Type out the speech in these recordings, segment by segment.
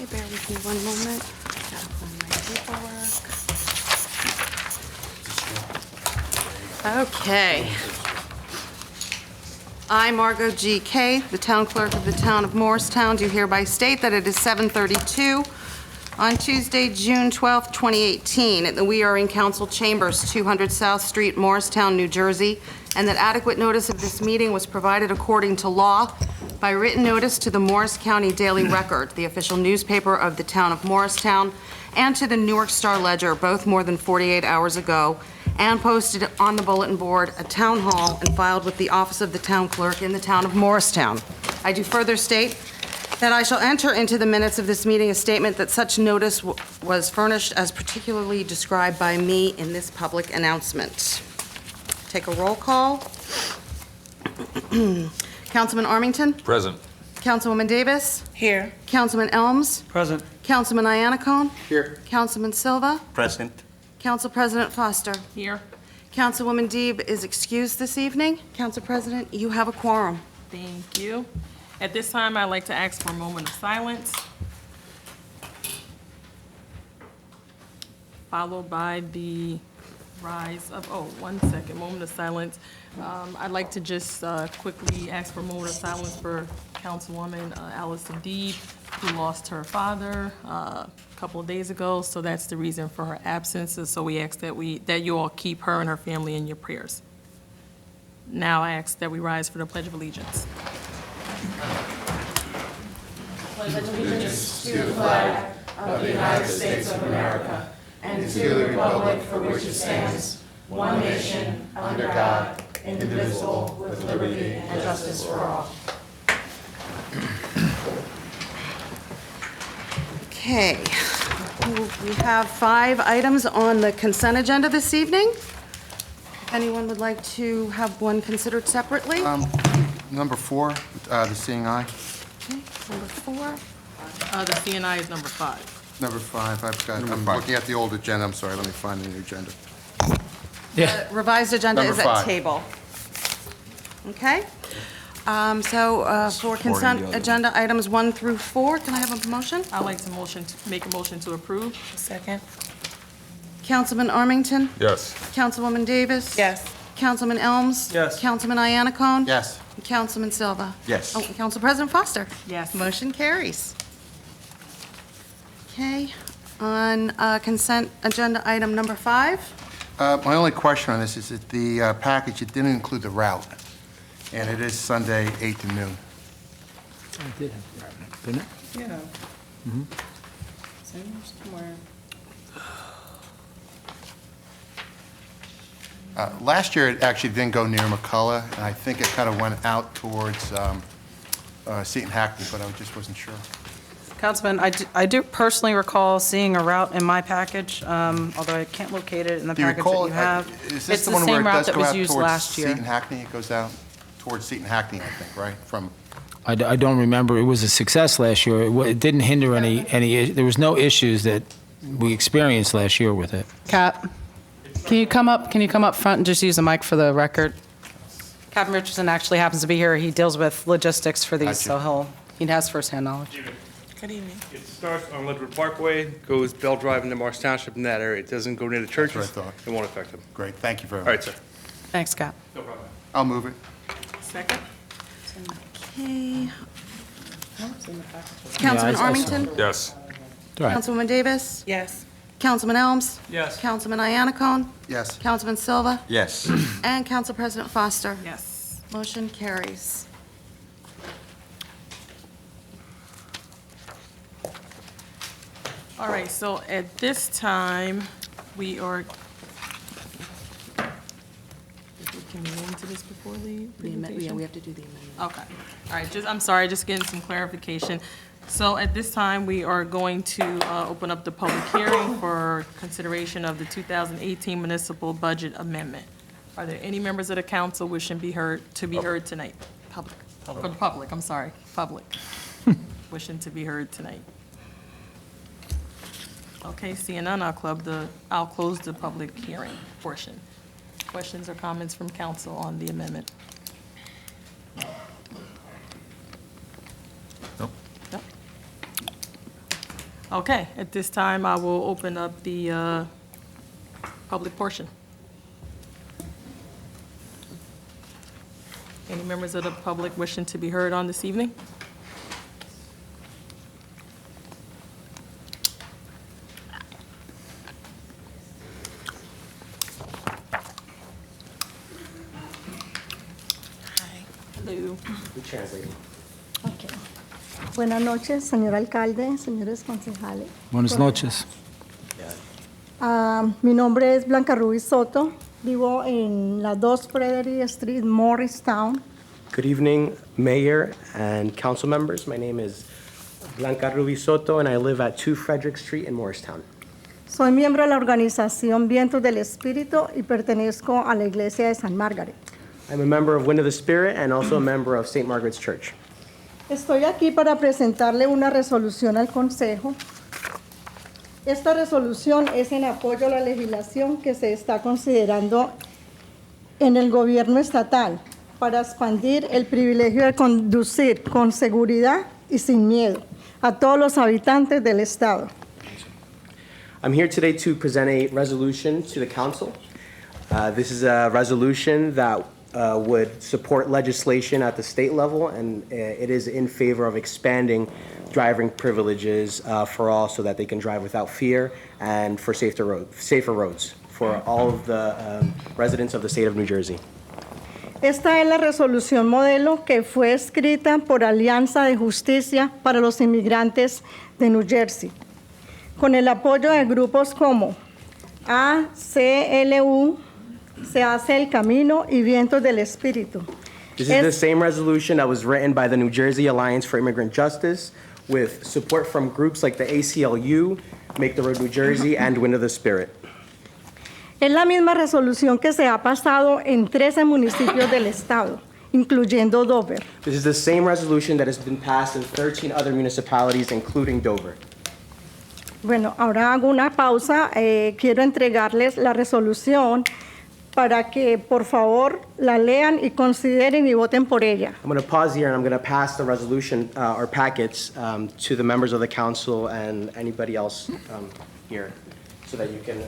Okay, bear with me one moment. Gotta find my paperwork. Okay. I, Margot G. Kay, the Town Clerk of the Town of Morristown, do hereby state that it is 7:32 on Tuesday, June 12, 2018, and that we are in Council Chambers, 200 South Street, Morristown, New Jersey, and that adequate notice of this meeting was provided according to law by written notice to the Morris County Daily Record, the official newspaper of the Town of Morristown, and to the Newark Star Ledger, both more than 48 hours ago, and posted on the bulletin board at Town Hall and filed with the Office of the Town Clerk in the Town of Morristown. I do further state that I shall enter into the minutes of this meeting a statement that such notice was furnished as particularly described by me in this public announcement. Take a roll call. Councilman Armington? Present. Councilwoman Davis? Here. Councilman Elms? Present. Councilman Iannacone? Here. Councilman Silva? Present. Council President Foster? Here. Councilwoman Deeb is excused this evening. Council President, you have a quorum. Thank you. At this time, I'd like to ask for a moment of silence, followed by the rise of, moment of silence. I'd like to just quickly ask for a moment of silence for Councilwoman Allison Deeb, who lost her father a couple of days ago, so that's the reason for her absence, and so we ask that you all keep her and her family in your prayers. Now I ask that we rise for the Pledge of Allegiance. Pledge allegiance to the flag of the United States of America and to the republic for which it stands, one nation, under God, indivisible, with liberty and justice for all. Okay. We have 5 items on the consent agenda this evening. If anyone would like to have one considered separately? Number 4, the seeing eye. Okay, number 4. The CNI is number 5. Number 5, I'm looking at the old agenda, I'm sorry, let me find the new agenda. Revised agenda Number is at 5. table. Okay? For consent agenda items 1 through 4, can I have a motion? I'd like to make a motion to approve. Second. Councilman Armington? Yes. Councilwoman Davis? Yes. Councilman Elms? Yes. Councilman Iannacone? Yes. Councilman Silva? Yes. Oh, Council President Foster? Yes. Motion carries. Okay, on consent agenda item number 5. My only question on this is that the package, it didn't include the route, and it is Sunday, 8 to noon. I did have that, didn't it? Yeah. Somewhere. Last year, it actually didn't go near McCullough, and I think it kind of went out towards Seton Hackney, but I just wasn't sure. Councilman, I do personally recall seeing a route in my package, although I can't locate it in the Do you package that recall, you have. is It's this the the one where same it route does that go was out used towards last year. Seton Hackney? It goes out towards Seton Hackney, I think, right? From, I don't remember. It was a success last year. It didn't hinder any, there was no issues that we experienced last year with it. Cap, can you come up front and just use the mic for the record? Captain Richardson actually happens to be here. He deals with logistics for these, Gotcha. so he has firsthand knowledge. Good evening. It starts on Ledgewood Parkway, goes Bell Drive into Morris Township in that area. It doesn't go near the churches. what I thought. It won't affect them. great, thank you very All much. right, sir. Thanks, Cap. No problem. I'll move it. Second? Okay. Councilman I saw Armington? Yes. All right. Councilwoman Davis? Yes. Councilman Elms? Yes. Councilman Iannacone? Yes. Councilman Silva? Yes. And Council President Foster? Yes. Motion carries. All right, so at this time, we are, can we go into this before the presentation? Yeah, we have to do the amendment. Okay. All right, I'm sorry, just getting some clarification. So at this time, we are going to open up the public hearing for consideration of the 2018 municipal budget amendment. Are there any members of the council wishing to be heard tonight? Public, for the public, I'm sorry, public, wishing to be heard tonight. Okay, seeing none, I'll close the public hearing portion. Questions or comments from council on the amendment? Okay, at this time, I will open up the public portion. Any members of the public wishing to be heard on this evening? Hello. Ok. Buenas noches, señor alcalde, señores concejales. Buenas noches. Mi nombre es Blanca Ruby Soto. Vivo en la 2 Frederick Street, Morristown. Good evening, Mayor and council members. My name is Blanca Ruby Soto, and I live at 2 Frederick Street in Morristown. Soy miembro de la organización Vientos del Espíritu y pertenezco a la iglesia de San Margaret. I'm a member of Wind of the Spirit and also a member of St. Margaret's Church. Estoy aquí para presentarle una resolución al Consejo. Esta resolución es en apoyo a la legislación que se está considerando en el gobierno estatal para expandir el privilegio de conducir con seguridad y sin miedo a todos los habitantes del estado. I'm here today to present a resolution to the council. This is a resolution that would support legislation at the state level, and it is in favor of expanding driving privileges for all so that they can drive without fear and for safer roads for all of the residents of the state of New Jersey. Esta es la resolución modelo que fue escrita por Alianza de Justicia para los Inmigrantes de New Jersey, con el apoyo de grupos como ACLU, Se hace el camino y Vientos del Espíritu. This is the same resolution that was written by the New Jersey Alliance for Immigrant Justice with support from groups like the ACLU, Make the Road New Jersey, and Wind of the Spirit. Es la misma resolución que se ha pasado en 13 municipios del estado, incluyendo Dover. This is the same resolution that has been passed in 13 other municipalities, including Dover. Bueno, ahora hago una pausa. Quiero entregarles la resolución para que, por favor, la lean y consideren y voten por ella. I'm going to pause here and I'm going to pass the resolution or packets to the members of the council and anybody else here so that you can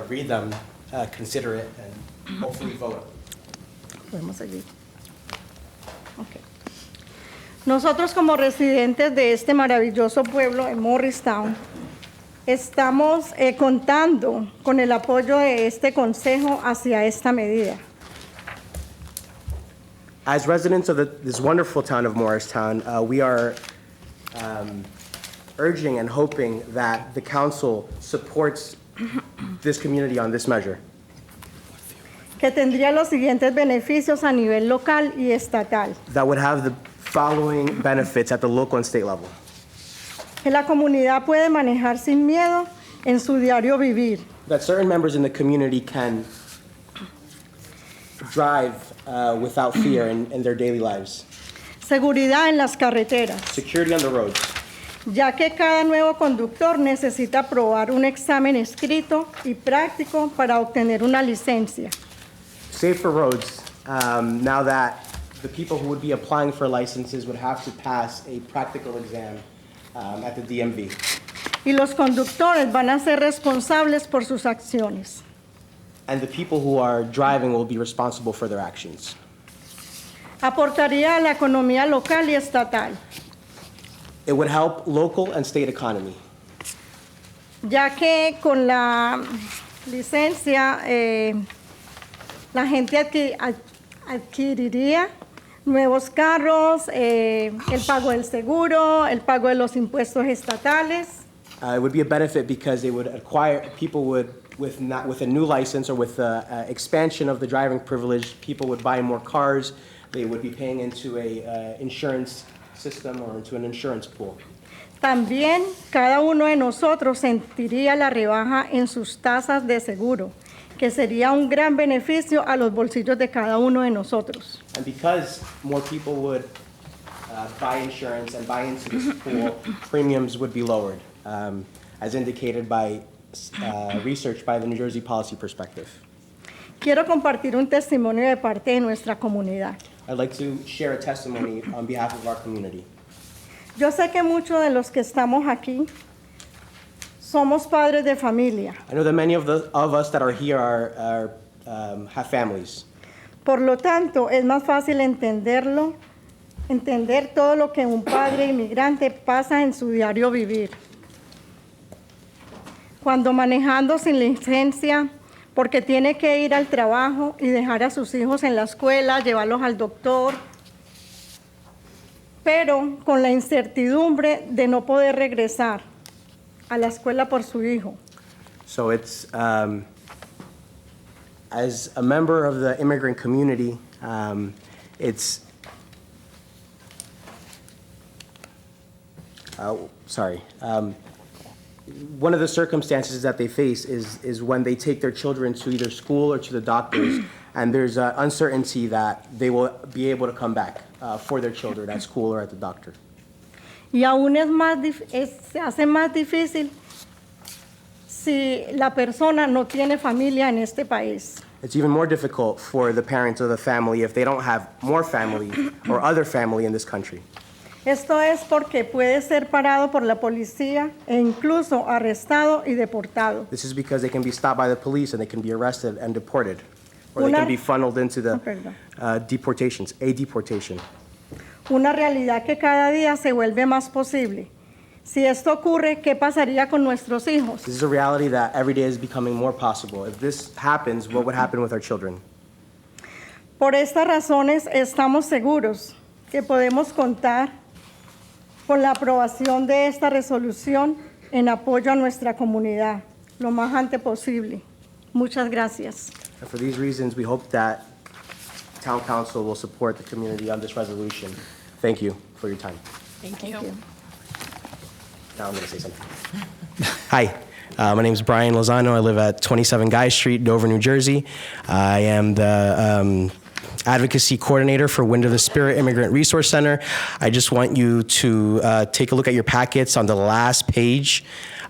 read them, consider it, and hopefully vote. Podemos seguir. Okay. Nosotros como residentes de este maravilloso pueblo en Morristown, estamos contando con el apoyo de este consejo hacia esta medida. As residents of this wonderful town of Morristown, we are urging and hoping that the council supports this community on this measure. Que tendría los siguientes beneficios a nivel local y estatal. That would have the following benefits at the local and state level. Que la comunidad puede manejar sin miedo en su diario vivir. That certain members in the community can drive without fear in their daily lives. Seguridad en las carreteras, Security on the roads. ya que cada nuevo conductor necesita aprobar un examen escrito y práctico para obtener una licencia. Safer roads, now that the people who would be applying for licenses would have to pass a practical exam at the DMV. Y los conductores van a ser responsables por sus acciones. And the people who are driving will be responsible for their actions. Aportaría a la economía local y estatal, It would help local and state economy, ya que con la licencia la gente adquiriría nuevos carros, el pago del seguro, el pago de los impuestos estatales. It would be a benefit because they would acquire, people would, with a new license or with the expansion of the driving privilege, people would buy more cars, they would be paying into a insurance system or into an insurance pool. También cada uno de nosotros sentiría la rebaja en sus tasas de seguro, que sería un gran beneficio a los bolsillos de cada uno de nosotros. And because more people would buy insurance and buy into this pool, premiums would be lowered, as indicated by research by the New Jersey Policy Perspective. Quiero compartir un testimonio de parte de nuestra comunidad. I'd like to share a testimony on behalf of our community. Yo sé que muchos de los que estamos aquí Somos padres de familia. I know that many of us that are here have families. Por lo tanto, es más fácil entender todo lo que un padre inmigrante pasa en su diario vivir. Cuando manejando sin licencia, porque tiene que ir al trabajo y dejar a sus hijos en la escuela, llevarlos al doctor, pero con la incertidumbre de no poder regresar a la escuela por su hijo. So it's, as a member of the immigrant community, it's, one of the circumstances that they face is when they take their children to either school or to the doctors, and there's uncertainty that they will be able to come back for their children at school or at the doctor. Y aún se hace más difícil si la persona no tiene familia en este país. It's even more difficult for the parents of the family if they don't have more family or other family in this country. Esto es porque puede ser parado por la policía e incluso arrestado y deportado. This is because they can be stopped by the police and they can be arrested and deported, or they Una- can be funneled into the Perdón. deportation. Una realidad que cada día se vuelve más posible. Si esto ocurre, ¿qué pasaría con nuestros hijos? This is a reality that every day is becoming more possible. If this happens, what would happen with our children? Por estas razones estamos seguros que podemos contar con la aprobación de esta resolución en apoyo a nuestra comunidad lo más antes posible. Muchas gracias. And for these reasons, we hope that Town Council will support the community on this resolution. Thank you for your time. Thank you. Now I'm going to say something. Hi, my name is Brian Lozano. I live at 27 Guy Street, Dover, New Jersey. I am the advocacy coordinator for Wind of the Spirit Immigrant Resource Center. I just want you to take a look at your packets on the last page.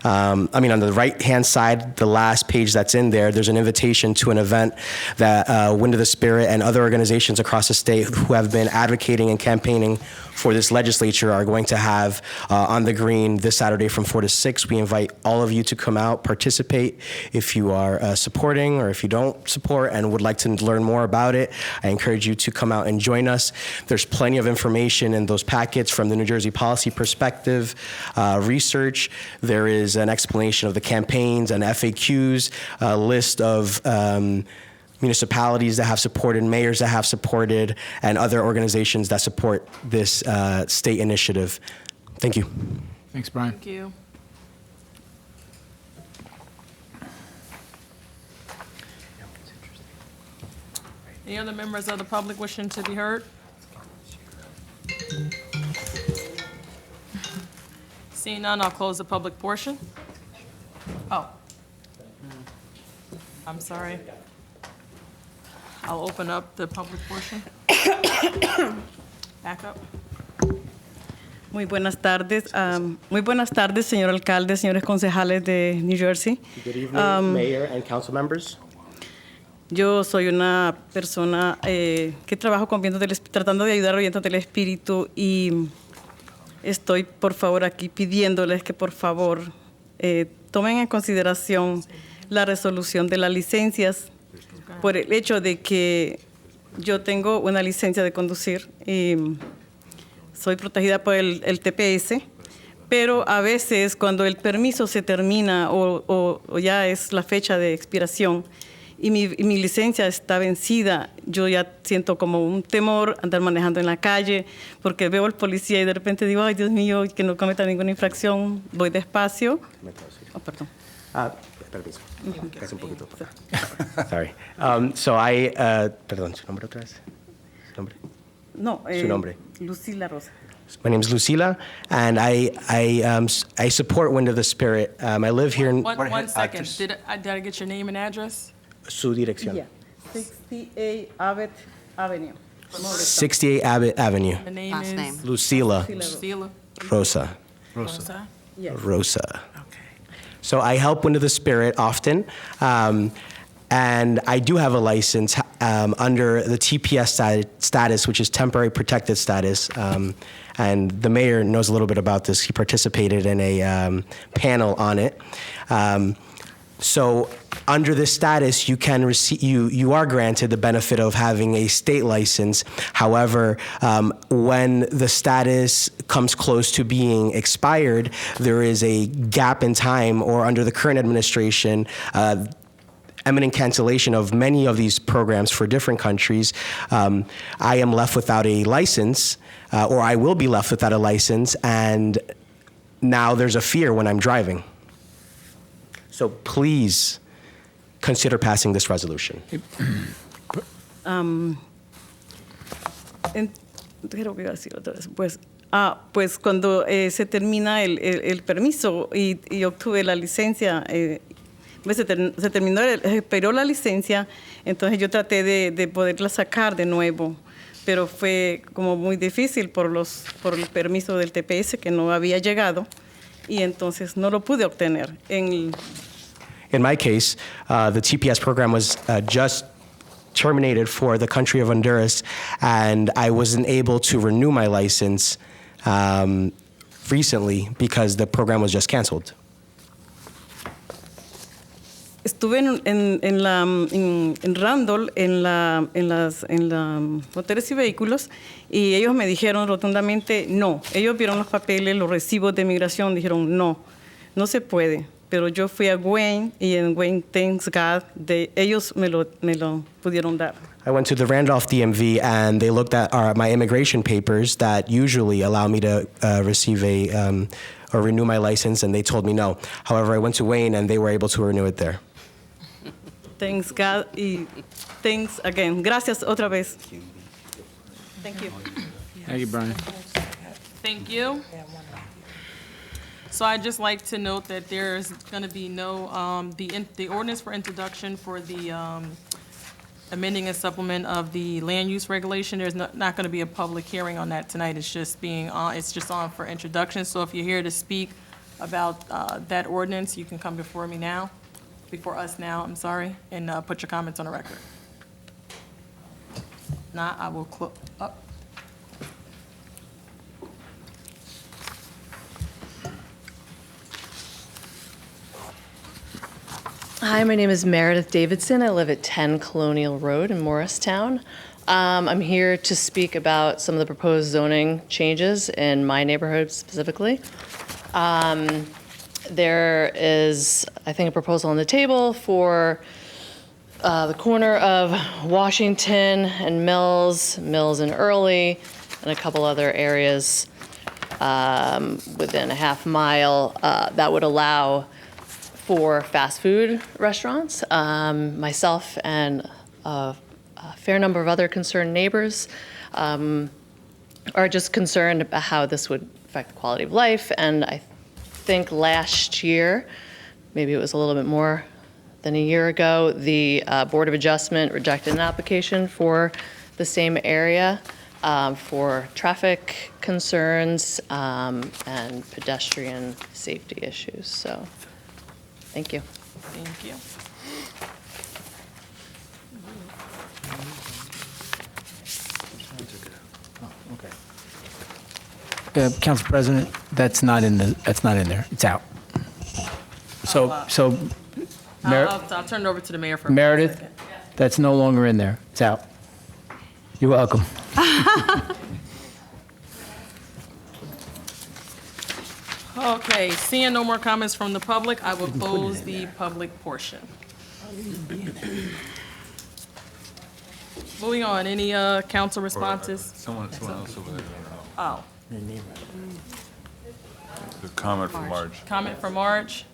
On the right-hand side, the last page that's in there, there's an invitation to an event that Wind of the Spirit and other organizations across the state who have been advocating and campaigning for this legislature are going to have on the green this Saturday from 4 to 6. We invite all of you to come out, participate. If you are supporting or if you don't support and would like to learn more about it, I encourage you to come out and join us. There's plenty of information in those packets from the New Jersey policy perspective, research. There is an explanation of the campaigns and FAQs, a list of municipalities that have supported, mayors that have supported, and other organizations that support this state initiative. Thank you. Thanks, Brian. Thank you. Any other members of the public wishing to be heard? Seeing none, I'll close the public portion. Oh. I'm sorry. I'll open up the public portion. Back up. Muy buenas tardes, señor alcalde, señores concejales de New Jersey. Good evening, Mayor and council members. Yo soy una persona que trabajo con tratando de ayudar a vientos del espíritu y estoy, por favor, aquí pidiéndoles que, por favor, tomen en consideración la resolución de las licencias por el hecho de que yo tengo una licencia de conducir y soy protegida por el TPS, pero a veces cuando el permiso se termina o ya es la fecha de expiración y mi licencia está vencida, yo ya siento como un temor andar manejando en la calle porque veo al policía y de repente digo, ay Dios mío, que no cometa ninguna infracción, voy despacio. Oh, perdón. Permiso. Es un poquito. Sorry. So perdón, ¿su nombre otra vez? ¿Su nombre? No, Su nombre. Lucila Rosa. My name is Lucila, and I support Wind of the Spirit. I live here in One second. Did I get your name and address? su dirección. Yeah, 68 Abbott Avenue. 68 Abbott Avenue. The name Last is? name. Lucila Sheila. Rosa. Rosa. Yes. Rosa. Okay. So I help Wind of the Spirit often, and I do have a license. under the TPS status, which is temporary protected status. And the mayor knows a little bit about this. He participated in a panel on it. So under this status, you can receive, you are granted the benefit of having a state license. However, when the status comes close to being expired, there is a gap in time, or under the current administration, imminent cancellation of many of these programs for different countries. I am left without a license, or I will be left without a license, and now there's a fear when I'm driving. So please consider passing this resolution. Creo que iba a decir otra vez. Pues cuando se termina el permiso y obtuve la licencia, se terminó, expiró la licencia, entonces yo traté de poderla sacar de nuevo, pero fue como muy difícil por el permiso del TPS que no había llegado, y entonces no lo pude obtener. In my case, the TPS program was just terminated for the country of Honduras, and I wasn't able to renew my license recently because the program was just canceled. Estuve en Randall, en la motores y vehículos, y ellos me dijeron rotundamente no. Ellos vieron los papeles, los recibos de migración, dijeron no se puede. Pero yo fui a Wayne, y en Wayne, thanks God, ellos me lo pudieron dar. I went to the Randolph DMV, and they looked at my immigration papers that usually allow me to receive or renew my license, and they told me no. However, I went to Wayne, and they were able to renew it there. Thanks God, y thanks again. Gracias otra vez. Thank you. Thank you, Brian. Thank you. So I'd just like to note that there's going to be no, the ordinance for introduction for the amending and supplement of the land use regulation, there's not going to be a public hearing on that tonight. It's just on for introduction. So if you're here to speak about that ordinance, you can come before us now, and put your comments on the record. Now, I will close up. Hi, my name is Meredith Davidson. I live at 10 Colonial Road in Morristown. I'm here to speak about some of the proposed zoning changes in my neighborhood specifically. There is, I think, a proposal on the table for the corner of Washington and Mills and Early, and a couple other areas within a half mile that would allow for fast food restaurants. Myself and a fair number of other concerned neighbors are just concerned about how this would affect the quality of life. And I think last year, maybe it was a little bit more than a year ago, the Board of Adjustment rejected an application for the same area for traffic concerns and pedestrian safety issues. So. Thank you. Thank you. Council President, that's not in there. It's out. So I'll turn it over to the mayor for a Meredith, second. that's no longer in there. It's out. You're welcome. Okay, seeing no more comments from the public, I will close the public portion. Moving on, any council responses? Someone else over there. Oh, The comment from Marge. comment from Marge?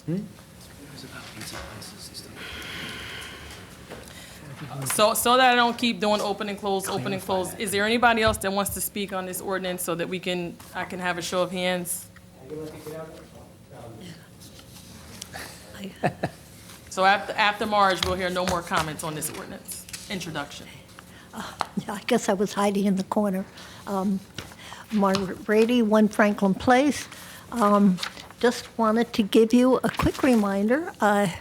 So that I don't keep doing open and close, is there anybody else that wants to speak on this ordinance so that I can have a show of hands? So after Marge, we'll hear no more comments on this ordinance. Introduction. I guess I was hiding in the corner. Margaret Brady, 1 Franklin Place. Just wanted to give you a quick reminder. I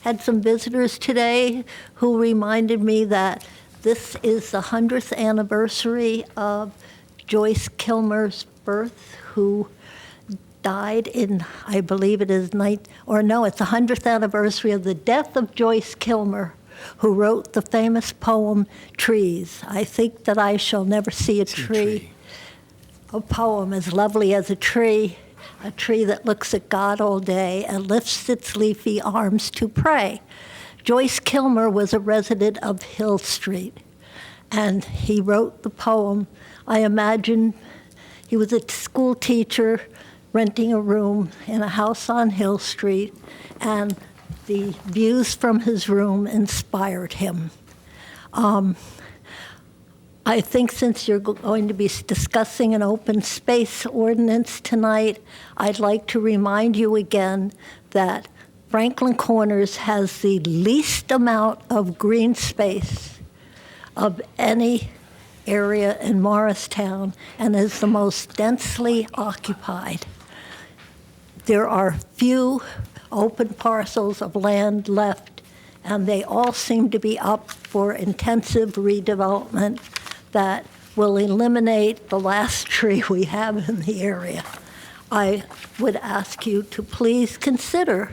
had some visitors today who reminded me that This is the 100th anniversary of Joyce Kilmer's birth, who died in, I believe it is it's the 100th anniversary of the death of Joyce Kilmer, who wrote the famous poem, Trees. I think that I shall never see a tree. A poem as lovely as a tree that looks at God all day and lifts its leafy arms to pray. Joyce Kilmer was a resident of Hill Street, and he wrote the poem. I imagine he was a school teacher renting a room in a house on Hill Street, and the views from his room inspired him. I think since you're going to be discussing an open space ordinance tonight, I'd like to remind you again that Franklin Corners has the least amount of green space of any area in Morristown and is the most densely occupied. There are few open parcels of land left, and they all seem to be up for intensive redevelopment that will eliminate the last tree we have in the area. I would ask you to please consider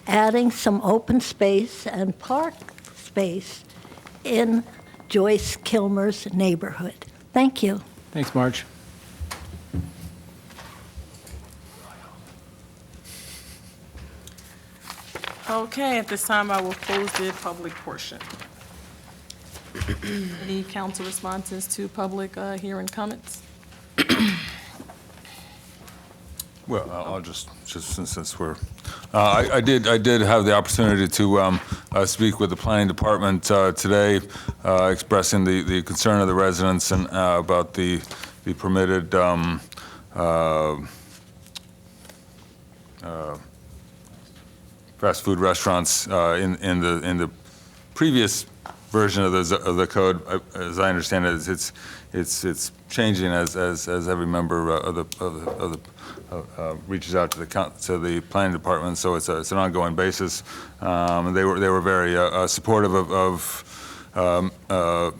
adding some open space and park space in Joyce Kilmer's neighborhood. Thank you. Thanks, Marge. Okay, at this time, I will close the public portion. Any council responses to public hearing comments? Well, I'll just since we're, I did have the opportunity to speak with the planning department today, expressing the concern of the residents and about the permitted fast food restaurants in the previous version of the code. As I understand it, it's changing as every member of the reaches out to the planning department. So it's an ongoing basis. They were very supportive of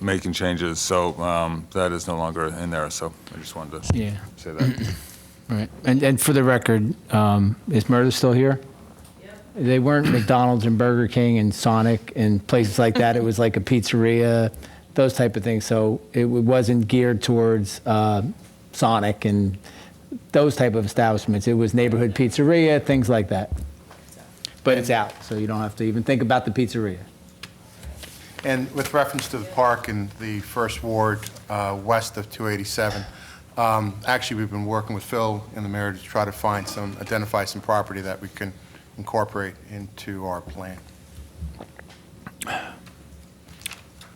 making changes. So that is no longer in there. So I just wanted to say that. Right. And for the record, is Murda still here? They weren't McDonald's and Burger King and Sonic and places like that. It was like a pizzeria, those type of things. So it wasn't geared towards Sonic and those type of establishments. It was neighborhood pizzeria, things like that. But it's out, so you don't have to even think about the pizzeria. And with reference to the park in the First Ward west of 287, actually we've been working with Phil and the mayor to try to identify some property that we can incorporate into our plan.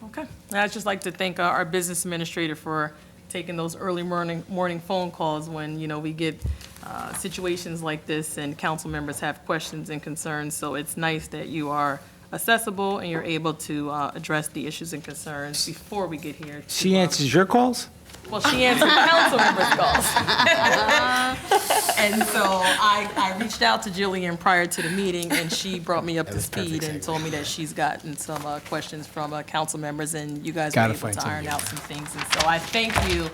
Okay. And I'd just like to thank our business administrator for taking those early morning phone calls when, we get situations like this and council members have questions and concerns. So it's nice that you are accessible and you're able to address the issues and concerns before we get here. She answers your calls? Well, she answered council members' calls. And so I reached out to Jillian prior to the meeting, and she brought me up to speed and told me that she's gotten some questions from council members, and you guys were able to iron out some things. And so I thank you.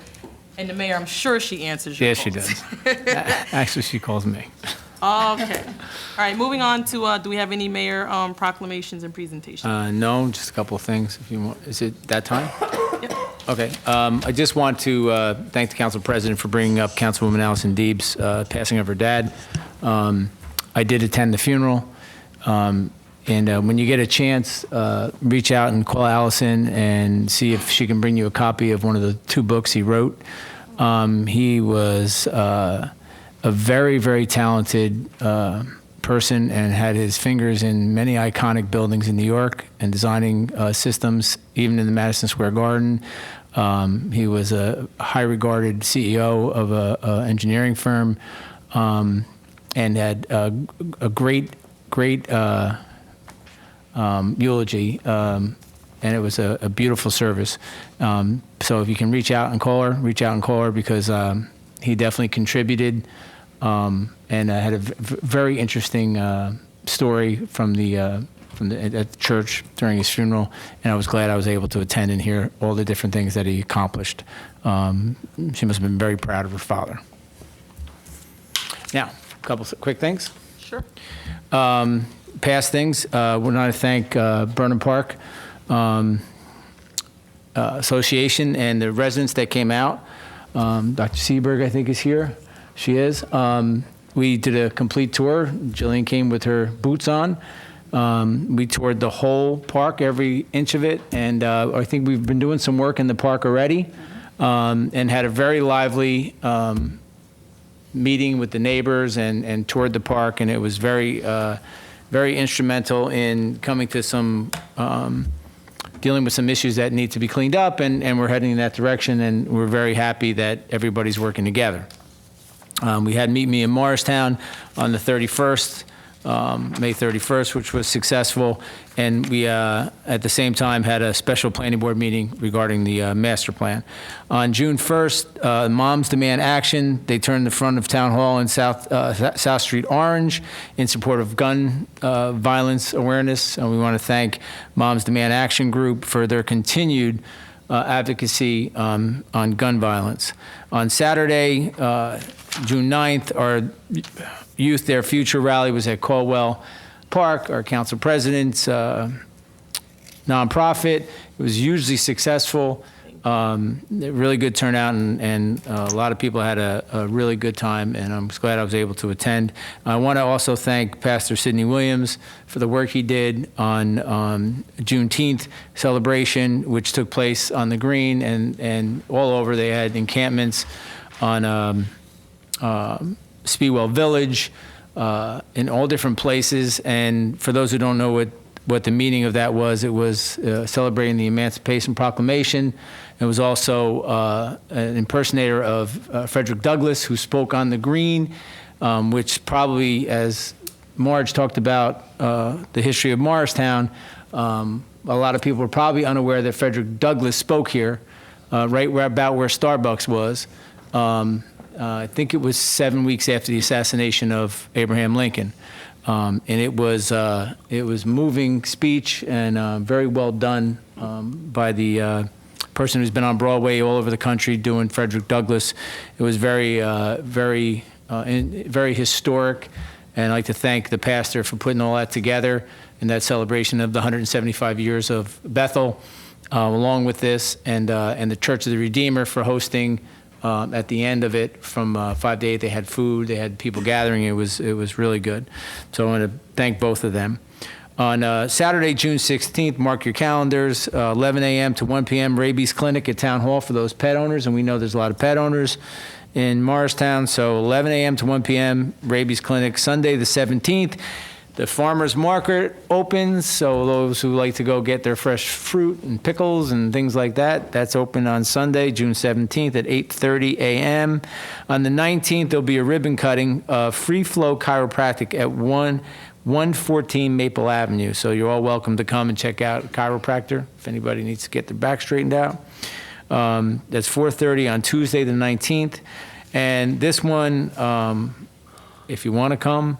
And the mayor, I'm sure she answers your calls. Yeah, she does. Actually, she calls me. Okay. All right, moving on to, do we have any mayor proclamations and presentations? No, just a couple of things if you want. Is it that time? Yep. Okay. I just want to thank the council president for bringing up Councilwoman Allison Deeb's passing of her dad. I did attend the funeral. And when you get a chance, reach out and call Allison and see if she can bring you a copy of one of the 2 books he wrote. He was a very, very talented person and had his fingers in many iconic buildings in New York and designing systems, even in the Madison Square Garden. He was a high-regarded CEO of an engineering firm and had a great eulogy, and it was a beautiful service. So if you can reach out and call her because he definitely contributed and had a very interesting story from the at the church during his funeral, and I was glad I was able to attend and hear all the different things that he accomplished. She must have been very proud of her father. Now, a couple quick things. Sure. Past things, we want to thank Burnham Park Association and the residents that came out. Dr. Seberg, I think, is here. She is. We did a complete tour. Jillian came with her boots on. We toured the whole park, every inch of it, and I think we've been doing some work in the park already, and had a very lively meeting with the neighbors and toured the park, and it was very, very instrumental in coming to some, dealing with some issues that need to be cleaned up, and we're heading in that direction, and we're very happy that everybody's working together. We had Meet Me in Morristown on the 31st, May 31st, which was successful, and we, at the same time, had a special planning board meeting regarding the master plan. On June 1st, Moms Demand Action, they turned the front of Town Hall in South Street orange in support of gun violence awareness, and we want to thank Moms Demand Action Group for their continued advocacy on gun violence. On Saturday, June 9th, our Youth Their Future rally was at Caldwell Park, our council president's nonprofit. It was hugely successful, really good turnout, and a lot of people had a really good time, and I'm glad I was able to attend. I want to also thank Pastor Sidney Williams for the work he did on Juneteenth celebration, which took place on the green and all over. They had encampments on Speedwell Village, in all different places. And for those who don't know what the meaning of that was, it was celebrating the Emancipation Proclamation. It was also an impersonator of Frederick Douglass, who spoke on the green, which probably, as Marge talked about the history of Morristown, a lot of people were probably unaware that Frederick Douglass spoke here, right about where Starbucks was. I think it was 7 weeks after the assassination of Abraham Lincoln. And it was moving speech and very well done by the person who's been on Broadway all over the country doing Frederick Douglass. It was very historic, and I'd like to thank the pastor for putting all that together in that celebration of the 175 years of Bethel, along with this, and the Church of the Redeemer for hosting. At the end of it, from 5 to 8, they had food, they had people gathering. It was really good. So I want to thank both of them. On Saturday, June 16th, mark your calendars, 11 a.m. to 1 p.m. rabies clinic at Town Hall for those pet owners, and we know there's a lot of pet owners in Morristown. So 11 a.m. to 1 p.m. rabies clinic. Sunday, the 17th. The farmer's market opens, so those who like to go get their fresh fruit and pickles and things like that, that's open on Sunday, June 17th at 8:30 a.m. On the 19th, there'll be a ribbon cutting of Free Flow Chiropractic at 114 Maple Avenue. So you're all welcome to come and check out a chiropractor if anybody needs to get their back straightened out. That's 4:30 on Tuesday, the 19th. And this one, if you want to come,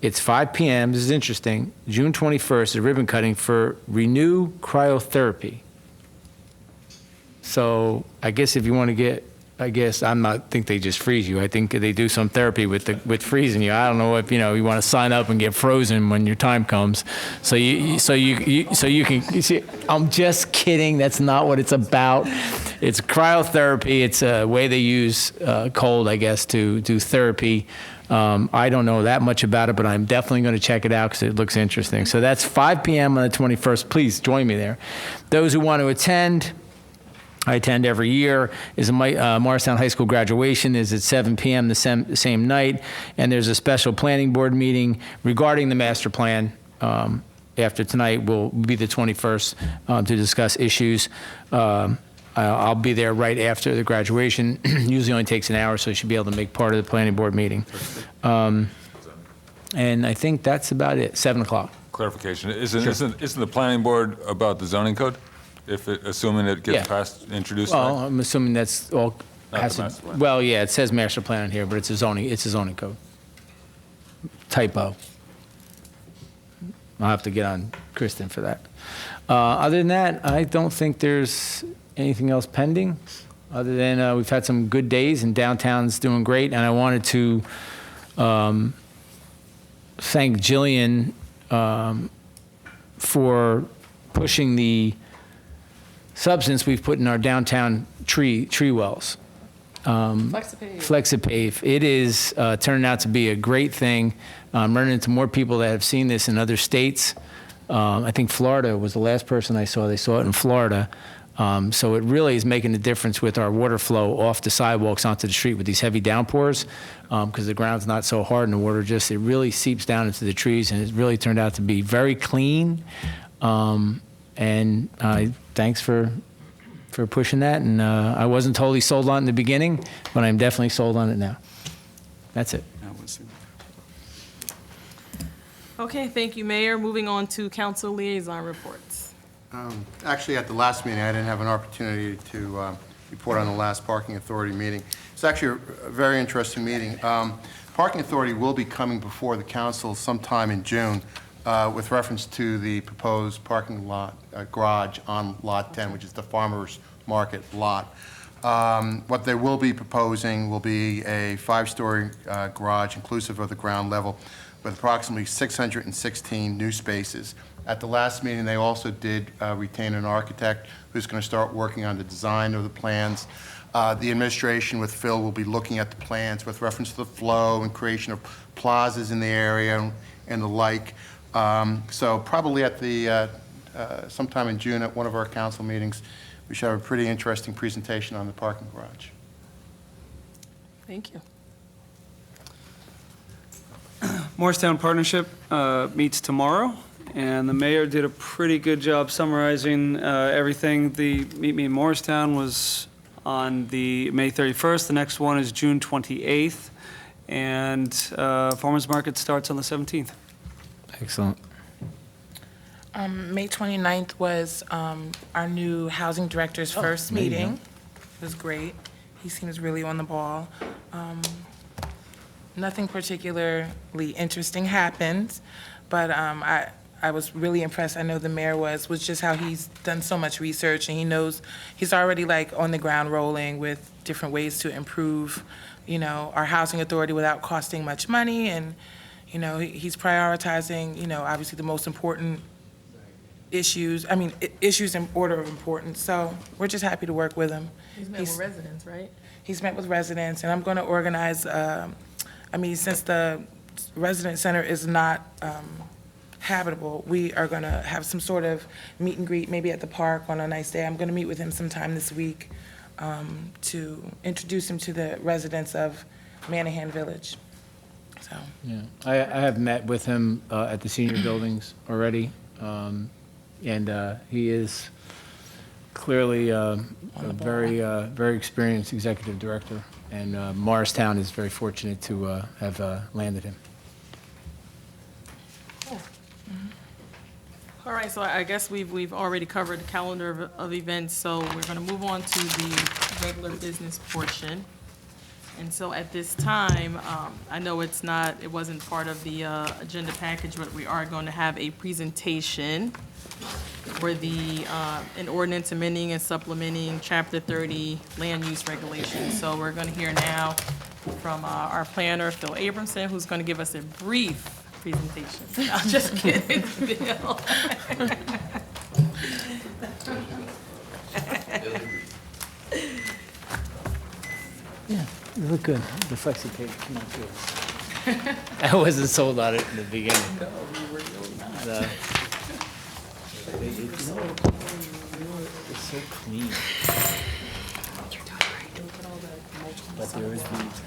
it's 5 p.m. This is interesting. June 21st, a ribbon cutting for Renew Cryotherapy. So I guess if you want to get, think they just freeze you. I think they do some therapy with freezing you. I don't know if you want to sign up and get frozen when your time comes. So you can see. I'm just kidding. That's not what it's about. It's cryotherapy. It's a way they use cold, I guess, to do therapy. I don't know that much about it, but I'm definitely going to check it out because it looks interesting. So that's 5 p.m. on the 21st. Please join me there. Those who want to attend, I attend every year, is Morristown High School graduation is at 7 p.m. the same night, and there's a special planning board meeting regarding the master plan. After tonight will be the 21st to discuss issues. I'll be there right after the graduation. Usually only takes an hour, so you should be able to make part of the planning board meeting. And I think that's about it, 7 o'clock. Clarification, isn't the planning board about the zoning code? Assuming it gets passed, introduced? Well, I'm assuming that's all. Well, yeah, it says master plan on here, but it's a zoning code. Typo. I'll have to get on Kristen for that. Other than that, I don't think there's anything else pending, other than we've had some good days and downtown's doing great. And I wanted to thank Jillian for pushing the substance we've put in our downtown tree wells. FlexiPave. It is turning out to be a great thing. I'm running into more people that have seen this in other states. I think Florida was the last person I saw. They saw it in Florida. So it really is making a difference with our water flow off the sidewalks onto the street with these heavy downpours, because the ground's not so hard and the water just, it really seeps down into the trees, and it really turned out to be very clean. And thanks for pushing that. And I wasn't totally sold on it in the beginning, but I'm definitely sold on it now. That's it. Okay, thank you, Mayor. Moving on to council liaison reports. Actually, at the last meeting, I didn't have an opportunity to report on the last Parking Authority meeting. It's actually a very interesting meeting. Parking Authority will be coming before the council sometime in June with reference to the proposed parking lot, garage on Lot 10, which is the farmer's market lot. What they will be proposing will be a 5-story garage inclusive of the ground level with approximately 616 new spaces. At the last meeting, they also did retain an architect who's going to start working on the design of the plans. The administration with Phil will be looking at the plans with reference to the flow and creation of plazas in the area and the like. So probably at the sometime in June at one of our council meetings, we should have a pretty interesting presentation on the parking garage. Thank you. Morristown Partnership meets tomorrow, and the mayor did a pretty good job summarizing everything. The Meet Me in Morristown was on the May 31st. The next one is June 28th, and Farmers Market starts on the 17th. Excellent. May 29th was our new housing director's first there you meeting. go. It was great. He seems really on the ball. Nothing particularly interesting happened, but I was really impressed. I know the mayor was just how he's done so much research, and he knows he's already like on the ground rolling with different ways to improve, you know, our housing authority without costing much money. And, you know, he's prioritizing, you know, obviously the most important issues, issues in order of importance. So we're just happy to work with him. He's met with residents, right? He's met with residents, and I'm going to organize, since the resident center is not habitable, we are going to have some sort of meet and greet, maybe at the park on a nice day. I'm going to meet with him sometime this week to introduce him to the residents of Manahan Village. So. Yeah, I have met with him at the senior buildings already, and he is clearly a very experienced executive director, and Morristown is very fortunate to have landed him. All right, so I guess we've already covered the calendar of events, so we're going to move on to the regular business portion. And so at this time, I know it wasn't part of the agenda package, but we are going to have a presentation for an ordinance amending and supplementing Chapter 30 Land Use Regulations. So we're going to hear now from our planner, Phil Abramson, who's going to give us a brief presentation. I'm just kidding, Phil. Yeah, you look good. The FlexiPave came out good. I wasn't sold on it in the beginning. No, we were not. It's so clean. But there is weeds.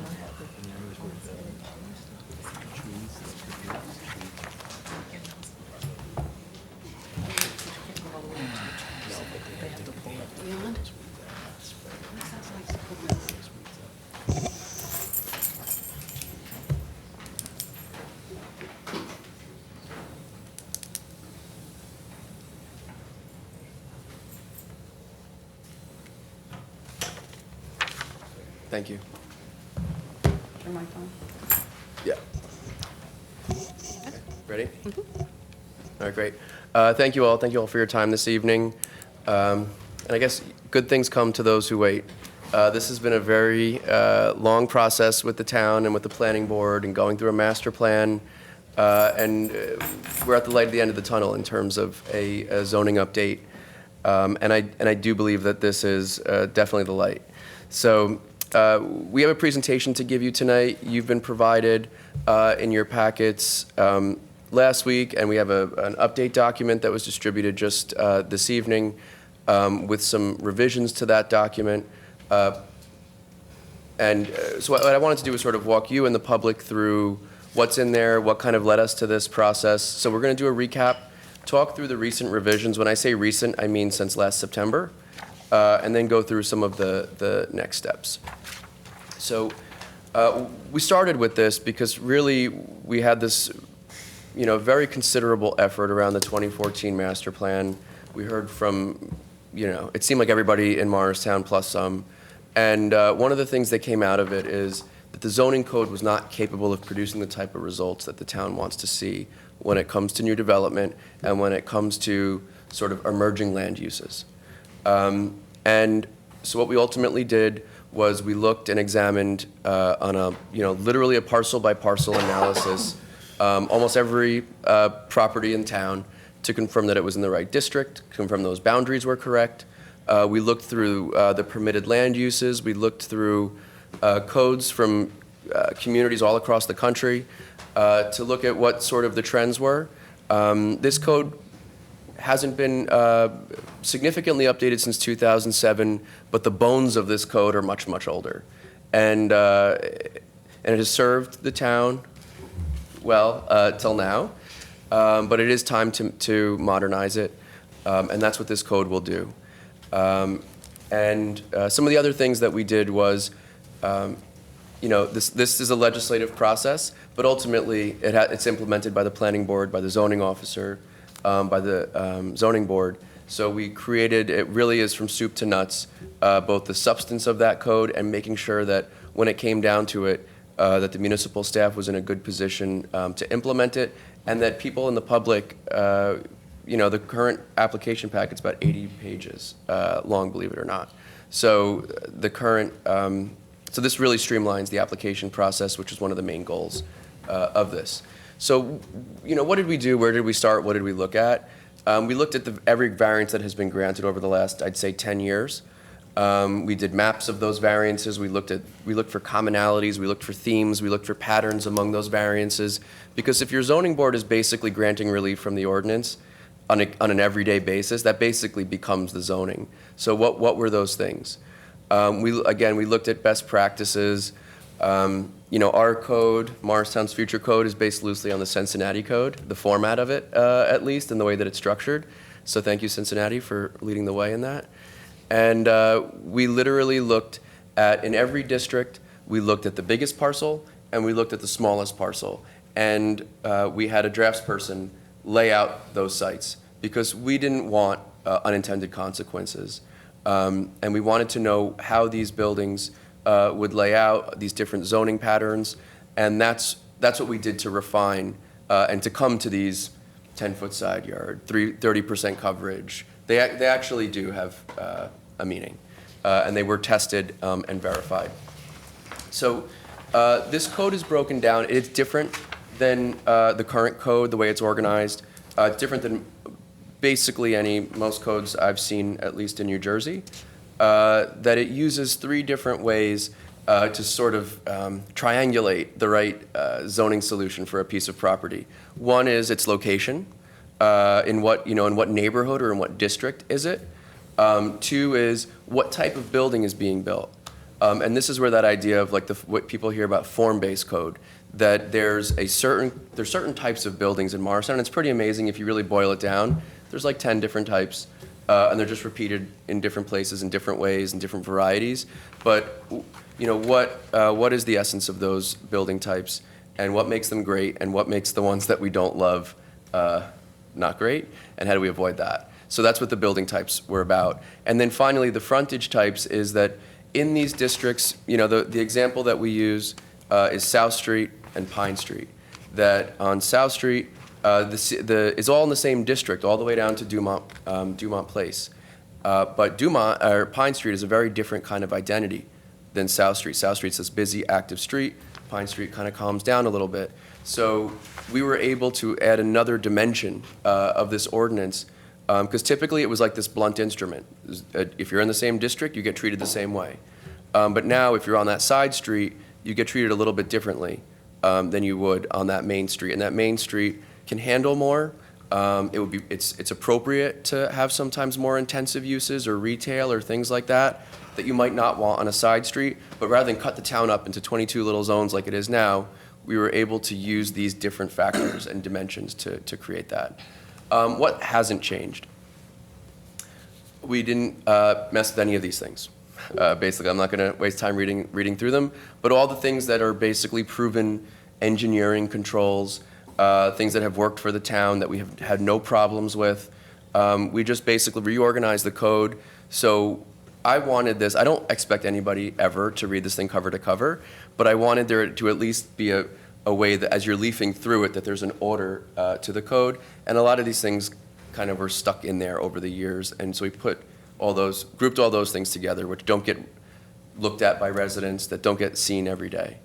Thank you. Your mic on? Yeah. Okay, ready? All right, great. Thank you all. Thank you all for your time this evening. And I guess good things come to those who wait. This has been a very long process with the town and with the planning board and going through a master plan. And we're at the light at the end of the tunnel in terms of a zoning update. And I do believe that this is definitely the light. So we have a presentation to give you tonight. You've been provided in your packets last week, and we have an update document that was distributed just this evening with some revisions to that document. So what I wanted to do was sort of walk you and the public through what's in there, what kind of led us to this process. So we're going to do a recap, talk through the recent revisions. When I say recent, I mean since last September, and then go through some of the next steps. So we started with this because really we had this very considerable effort around the 2014 master plan. We heard from, it seemed like everybody in Morristown plus some. And one of the things that came out of it is that the zoning code was not capable of producing the type of results that the town wants to see when it comes to new development and when it comes to sort of emerging land uses. And so what we ultimately did was we looked and examined on a, literally a parcel by parcel analysis almost every property in town to confirm that it was in the right district, confirm those boundaries were correct. We looked through the permitted land uses. We looked through codes from communities all across the country to look at what sort of the trends were. This code hasn't been significantly updated since 2007, but the bones of this code are much, much older. And it has served the town well till now, but it is time to modernize it, and that's what this code will do. And some of the other things that we did was, this is a legislative process, but ultimately it's implemented by the planning board, by the zoning officer, by the zoning board. So we created, it really is from soup to nuts, both the substance of that code and making sure that when it came down to it, that the municipal staff was in a good position to implement it, and that people in the public, the current application packet's about 80 pages long, believe it or not. So the current, so this really streamlines the application process, which is one of the main goals of this. So, what did we do? Where did we start? What did we look at? We looked at every variance that has been granted over the last, I'd say, 10 years. We did maps of those variances. We looked for commonalities. We looked for themes. We looked for patterns among those variances. Because if your zoning board is basically granting relief from the ordinance on an everyday basis, that basically becomes the zoning. So what were those things? We looked at best practices. Our code, Morristown's future code, is based loosely on the Cincinnati code, the format of it, at least, and the way that it's structured. So thank you, Cincinnati, for leading the way in that. And we literally looked at, in every district, we looked at the biggest parcel and we looked at the smallest parcel. And we had a draftsperson lay out those sites because we didn't want unintended consequences. And we wanted to know how these buildings would lay out, these different zoning patterns. And that's what we did to refine and to come to these 10-foot side yard, 30% coverage. They actually do have a meaning, and they were tested and verified. So this code is broken down. It's different than the current code, the way it's organized. It's different than basically most codes I've seen, at least in New Jersey, that it uses 3 different ways to sort of triangulate the right zoning solution for a piece of property. One is its location. In what neighborhood or in what district is it? 2 is what type of building is being built. And this is where that idea of what people hear about form-based code, that there's certain types of buildings in Morristown, and it's pretty amazing if you really boil it down. There's like 10 different types, and they're just repeated in different places in different ways and different varieties. But what is the essence of those building types, and what makes them great, and what makes the ones that we don't love not great, and how do we avoid that? So that's what the building types were about. And then finally, the frontage types is that in these districts, the example that we use is South Street and Pine Street. That on South Street, It's all in the same district, all the way down to Dumont Place. But Pine Street is a very different kind of identity than South Street. South Street's this busy, active street. Pine Street kind of calms down a little bit. So we were able to add another dimension of this ordinance, because typically it was like this blunt instrument. If you're in the same district, you get treated the same way. But now, if you're on that side street, you get treated a little bit differently than you would on that main street. And that main street can handle more. It's appropriate to have sometimes more intensive uses or retail or things like that you might not want on a side street. But rather than cut the town up into 22 little zones like it is now, we were able to use these different factors and dimensions to create that. What hasn't changed? We didn't mess with any of these things. Basically, I'm not going to waste time reading through them, but all the things that are basically proven engineering controls, things that have worked for the town that we have had no problems with. We just basically reorganized the code. So I wanted this, I don't expect anybody ever to read this thing cover to cover, but I wanted there to at least be a way that as you're leafing through it, that there's an order to the code. And a lot of these things kind of were stuck in there over the years. And so we grouped all those things together, which don't get looked at by residents, that don't get seen every day.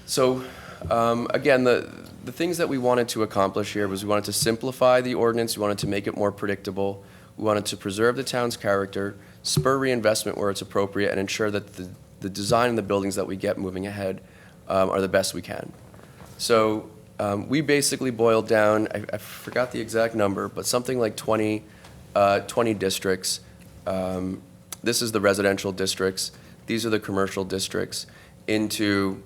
So again, the things that we wanted to accomplish here was we wanted to simplify the ordinance, we wanted to make it more predictable, we wanted to preserve the town's character, spur reinvestment where it's appropriate, and ensure that the design and the buildings that we get moving ahead are the best we can. So we basically boiled down, I forgot the exact number, but something like 20 districts. This is the residential districts. These are the commercial districts into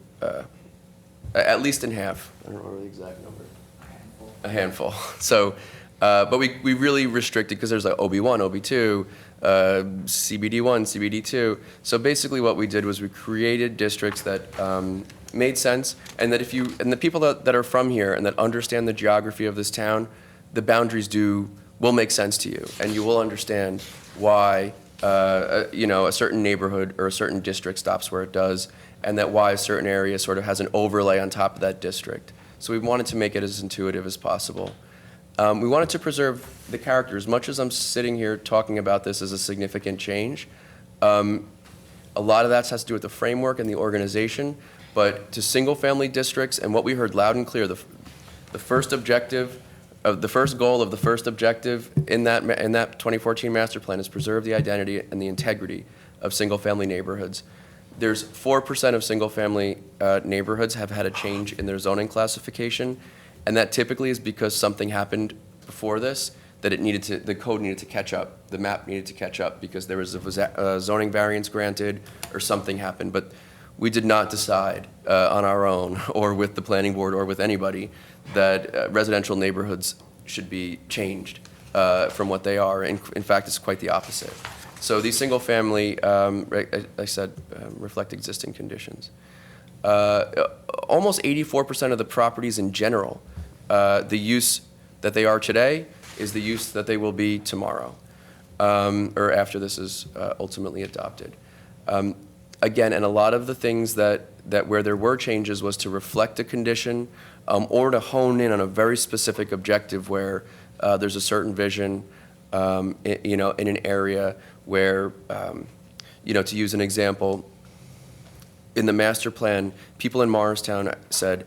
at least in half. I don't remember the exact number. A handful. So, but we really restricted because there's like OB1, OB2, CBD1, CBD2. So basically what we did was we created districts that made sense, and that and the people that are from here and that understand the geography of this town, the boundaries will make sense to you, and you will understand why a certain neighborhood or a certain district stops where it does, and that why a certain area sort of has an overlay on top of that district. So we wanted to make it as intuitive as possible. We wanted to preserve the character. As much as I'm sitting here talking about this as a significant change, a lot of that has to do with the framework and the organization, but to single-family districts, and what we heard loud and clear, the first objective, the first goal of the first objective in that 2014 master plan is preserve the identity and the integrity of single-family neighborhoods. There's 4% of single-family neighborhoods have had a change in their zoning classification, and that typically is because something happened before this that the code needed to catch up, the map needed to catch up because there was a zoning variance granted or something happened. But we did not decide on our own or with the planning board or with anybody that residential neighborhoods should be changed from what they are. In fact, it's quite the opposite. So these single-family, I said, reflect existing conditions. Almost 84% of the properties in general, the use that they are today is the use that they will be tomorrow, or after this is ultimately adopted. Again, and a lot of the things that where there were changes was to reflect a condition or to hone in on a very specific objective where there's a certain vision, in an area where, to use an example, in the master plan, people in Morristown said,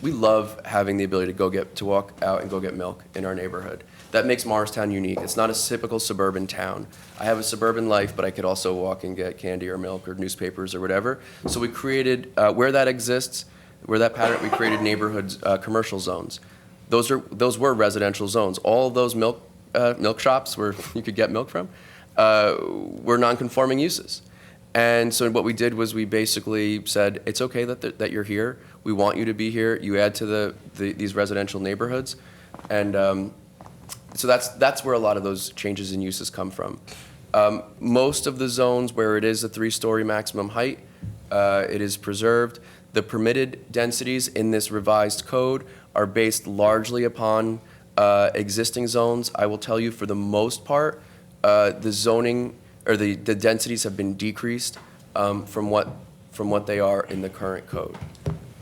we love having the ability to walk out and go get milk in our neighborhood. That makes Morristown unique. It's not a typical suburban town. I have a suburban life, but I could also walk and get candy or milk or newspapers or whatever. So we created, where that exists, where that pattern, we created neighborhoods, commercial zones. Those were residential zones. All of those milk shops where you could get milk from were non-conforming uses. And so what we did was we basically said, it's okay that you're here. We want you to be here. You add to these residential neighborhoods. And so that's where a lot of those changes in uses come from. Most of the zones where it is a 3-story maximum height, it is preserved. The permitted densities in this revised code are based largely upon existing zones. I will tell you, for the most part, the zoning or the densities have been decreased from what they are in the current code.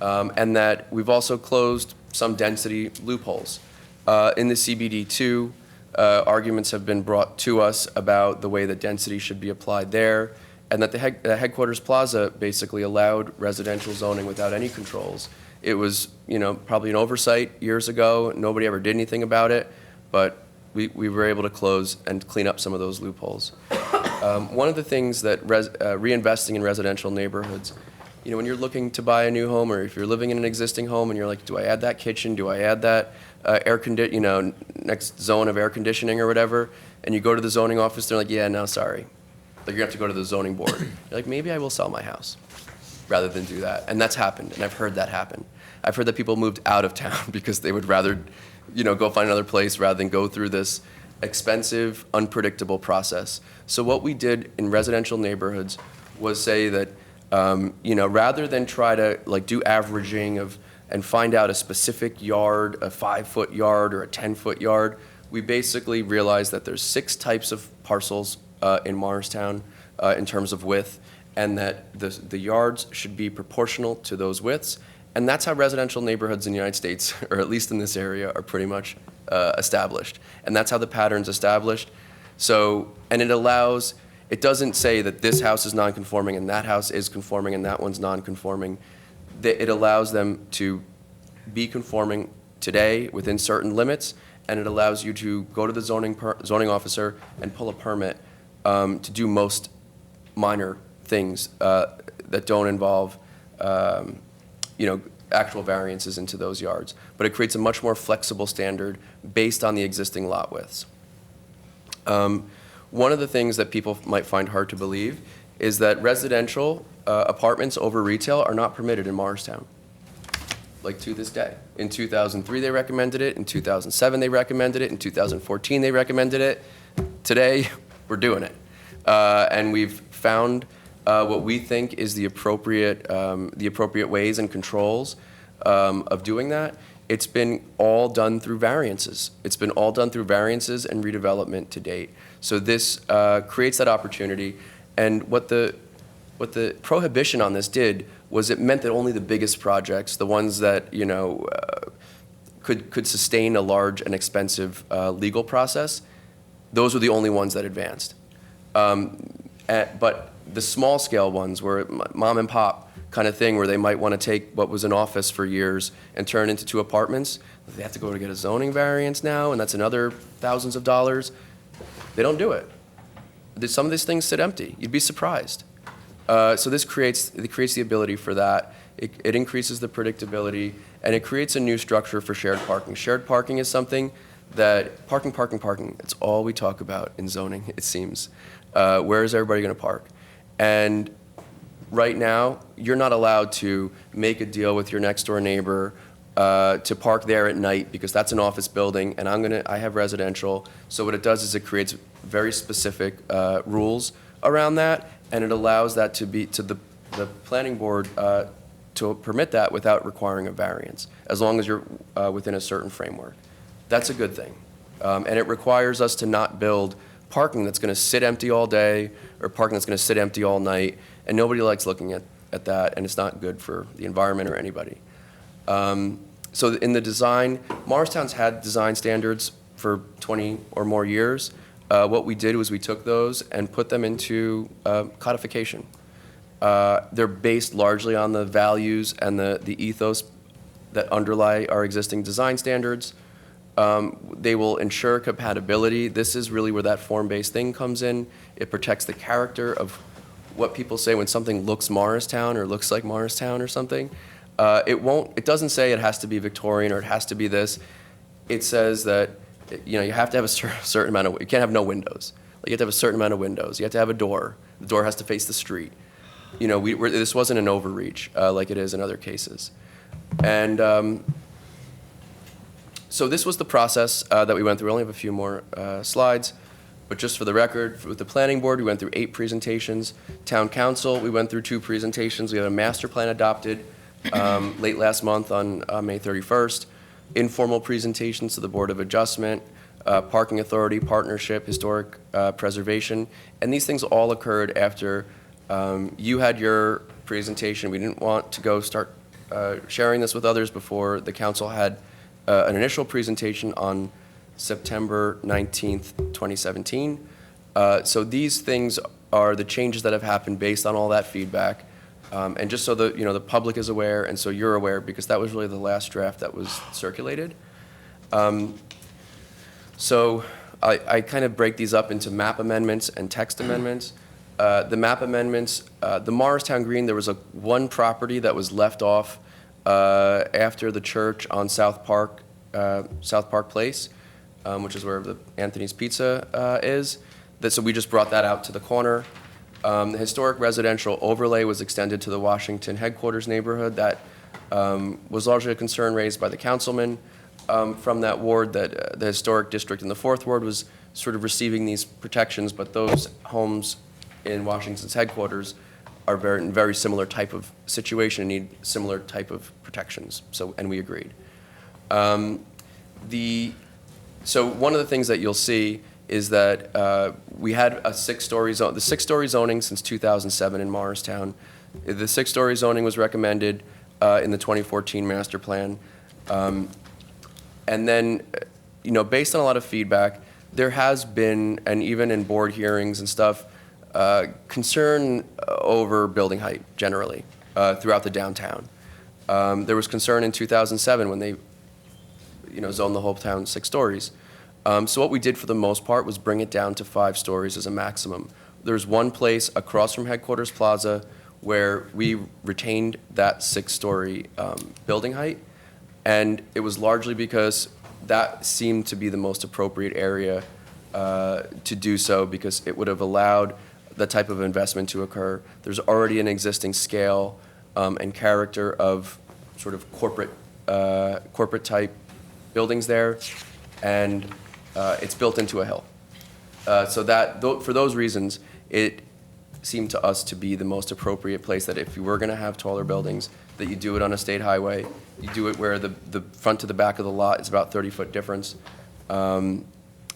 And that we've also closed some density loopholes. In the CBD2, arguments have been brought to us about the way that density should be applied there, and that the headquarters plaza basically allowed residential zoning without any controls. It was, probably an oversight years ago. Nobody ever did anything about it, but we were able to close and clean up some of those loopholes. One of the things that reinvesting in residential neighborhoods, when you're looking to buy a new home, or if you're living in an existing home and you're like, do I add that kitchen? Do I add that next zone of air conditioning or whatever? And you go to the zoning office, they're like, yeah, no, sorry. Like, you have to go to the zoning board. You're like, maybe I will sell my house rather than do that. And that's happened, and I've heard that happen. I've heard that people moved out of town because they would rather, go find another place rather than go through this expensive, unpredictable process. So what we did in residential neighborhoods was say that, rather than try to do averaging and find out a specific yard, a 5-foot yard or a 10-foot yard, we basically realized that there's 6 types of parcels in Morristown in terms of width, and that the yards should be proportional to those widths. And that's how residential neighborhoods in the United States, or at least in this area, are pretty much established. And that's how the pattern's established. So, and it doesn't say that this house is non-conforming and that house is conforming and that one's non-conforming. It allows them to be conforming today within certain limits, and it allows you to go to the zoning officer and pull a permit to do most minor things that don't involve actual variances into those yards. But it creates a much more flexible standard based on the existing lot widths. One of the things that people might find hard to believe is that residential apartments over retail are not permitted in Morristown, to this day. In 2003, they recommended it. In 2007, they recommended it. In 2014, they recommended it. Today, we're doing it. And we've found what we think is the appropriate ways and controls of doing that. It's been all done through variances. It's been all done through variances and redevelopment to date. So this creates that opportunity. And what the prohibition on this did was it meant that only the biggest projects, the ones that could sustain a large and expensive legal process, those were the only ones that advanced. But the small scale ones, where mom and pop kind of thing, where they might want to take what was an office for years and turn it into 2 apartments, they have to go to get a zoning variance now, and that's another thousands of dollars. They don't do it. Some of these things sit empty. You'd be surprised. So this creates the ability for that. It increases the predictability, and it creates a new structure for shared parking. Shared parking is something that parking. It's all we talk about in zoning, it seems. Where is everybody going to park? And right now, you're not allowed to make a deal with your next door neighbor to park there at night, because that's an office building, and I have residential. So what it does is it creates very specific rules around that, and it allows that to the planning board to permit that without requiring a variance, as long as you're within a certain framework. That's a good thing. And it requires us to not build parking that's going to sit empty all day, or parking that's going to sit empty all night, and nobody likes looking at that, and it's not good for the environment or anybody. So in the design, Morristown's had design standards for 20 or more years. What we did was we took those and put them into codification. They're based largely on the values and the ethos that underlie our existing design standards. They will ensure compatibility. This is really where that form-based thing comes in. It protects the character of what people say when something looks Morristown or looks like Morristown or something. It doesn't say it has to be Victorian or it has to be this. It says that you have to have a certain amount of, you can't have no windows. You have to have a certain amount of windows. You have to have a door. The door has to face the street. This wasn't an overreach like it is in other cases. And so this was the process that we went through. We only have a few more slides, but just for the record, with the planning board, we went through 8 presentations. Town council, we went through 2 presentations. We had a master plan adopted late last month on May 31st. Informal presentations to the Board of Adjustment, Parking Authority, Partnership, Historic Preservation, and these things all occurred after you had your presentation. We didn't want to go start sharing this with others before the council had an initial presentation on September 19th, 2017. So these things are the changes that have happened based on all that feedback. And just so the public is aware, and so you're aware, because that was really the last draft that was circulated. So I kind of break these up into map amendments and text amendments. The map amendments, the Morristown Green, there was one property that was left off after the church on South Park Place, which is where the Anthony's Pizza is. So we just brought that out to the corner. The historic residential overlay was extended to the Washington headquarters neighborhood. That was largely a concern raised by the councilman from that ward, that the historic district in the 4th Ward was sort of receiving these protections, but those homes in Washington's headquarters are in very similar type of situation and need similar type of protections. And we agreed. So one of the things that you'll see is that we had a 6-story zone, the 6-story zoning since 2007 in Morristown. The 6-story zoning was recommended in the 2014 master plan. And then, based on a lot of feedback, there has been, and even in board hearings and stuff, concern over building height generally throughout the downtown. There was concern in 2007 when they, zoned the whole town 6 stories. So what we did for the most part was bring it down to 5 stories as a maximum. There's one place across from Headquarters Plaza where we retained that 6-story building height, and it was largely because that seemed to be the most appropriate area to do so, because it would have allowed the type of investment to occur. There's already an existing scale and character of sort of corporate type buildings there, and it's built into a hill. So for those reasons, it seemed to us to be the most appropriate place, that if you were going to have taller buildings, that you do it on a state highway. You do it where the front to the back of the lot is about 30-foot difference, and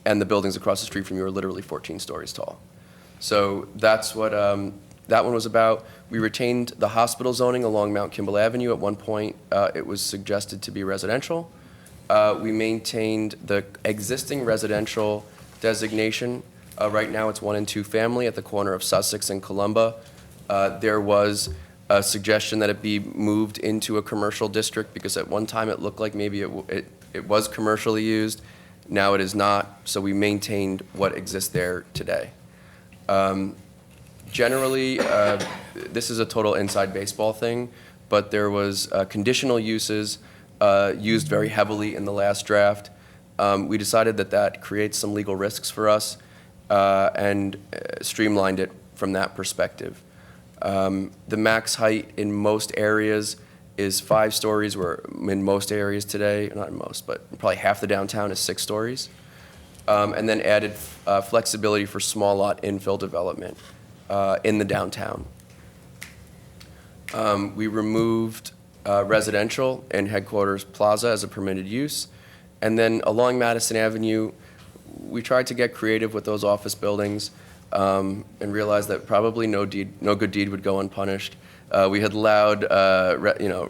the buildings across the street from you are literally 14 stories tall. So that's what that one was about. We retained the hospital zoning along Mount Kimball Avenue. At one point, it was suggested to be residential. We maintained the existing residential designation. Right now, it's 1 and 2 family at the corner of Sussex and Columba. There was a suggestion that it be moved into a commercial district, because at one time it looked like maybe it was commercially used. Now it is not, so we maintained what exists there today. Generally, this is a total inside baseball thing, but there was conditional uses used very heavily in the last draft. We decided that creates some legal risks for us, and streamlined it from that perspective. The max height in most areas is 5 stories, where in most areas today, not in most, but probably half the downtown is 6 stories. And then added flexibility for small lot infill development in the downtown. We removed residential in Headquarters Plaza as a permitted use. And then along Madison Avenue, we tried to get creative with those office buildings, and realized that probably no good deed would go unpunished. We had allowed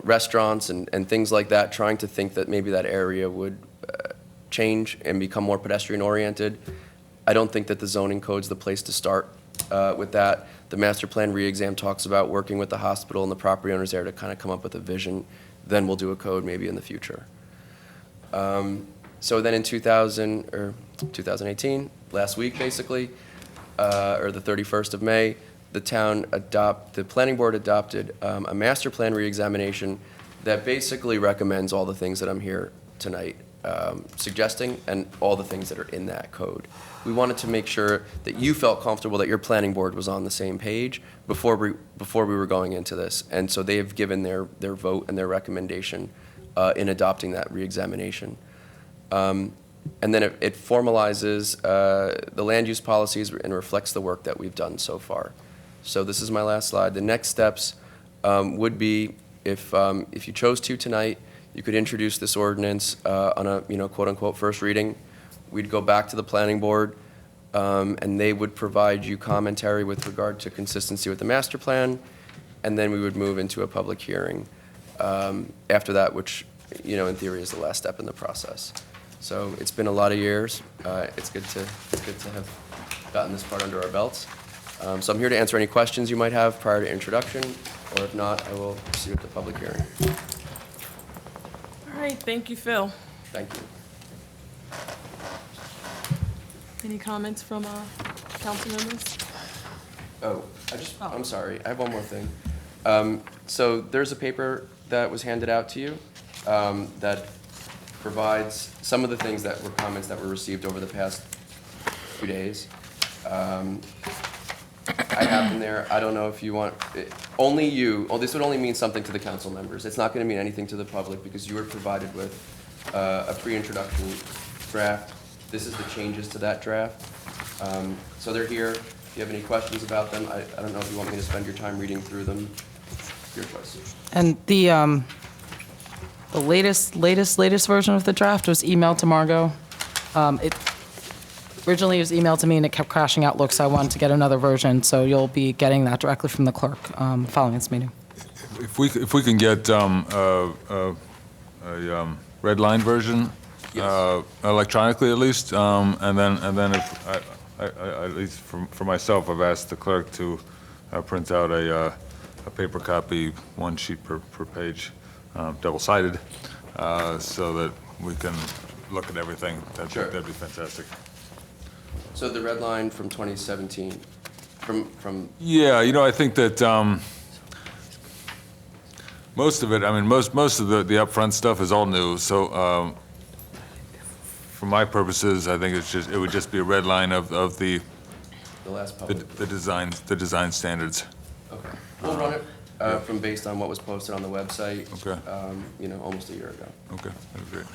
restaurants and things like that, trying to think that maybe that area would change and become more pedestrian oriented. I don't think that the zoning code's the place to start with that. The master plan re-exam talks about working with the hospital and the property owners there to kind of come up with a vision. Then we'll do a code maybe in the future. So then in 2018, last week basically, or the 31st of May, the planning board adopted a master plan re-examination that basically recommends all the things that I'm here tonight suggesting, and all the things that are in that code. We wanted to make sure that you felt comfortable that your planning board was on the same page before we were going into this. And so they have given their vote and their recommendation in adopting that re-examination. And then it formalizes the land use policies and reflects the work that we've done so far. So this is my last slide. The next steps would be, if you chose to tonight, you could introduce this ordinance on a quote unquote first reading. We'd go back to the planning board, and they would provide you commentary with regard to consistency with the master plan, and then we would move into a public hearing. after that, which, in theory is the last step in the process. So it's been a lot of years. It's good to have gotten this part under our belts. So I'm here to answer any questions you might have prior to introduction, or if not, I will proceed with the public hearing. All right, thank you, Phil. Thank you. Any comments from council members? Oh, I'm sorry, I have one more thing. So there's a paper that was handed out to you that provides some of the things that were comments that were received over the past few days. I have them there. I don't know if you want, only you, this would only mean something to the council members. It's not going to mean anything to the public because you were provided with a pre-introduction draft. This is the changes to that draft. So they're here. If you have any questions about them, I don't know if you want me to spend your time reading through them. Your choice. And the latest version of the draft was emailed to Margot. Originally, it was emailed to me, and it kept crashing Outlook, so I wanted to get another version. So you'll be getting that directly from the clerk following this meeting. If we can get a red line version, Yes. electronically at least, and then if I at least for myself, I've asked the clerk to print out a paper copy, one sheet per page, double-sided, so that we can look at everything. Sure. That'd be fantastic. So the red line from 2017, from Yeah, I think that most of it, most of the upfront stuff is all new, so for my purposes, I think it would just be a red line of the last public. the design standards. Okay. We'll run it from based on what was posted on the website. Okay. Almost a year ago. Okay, that's great.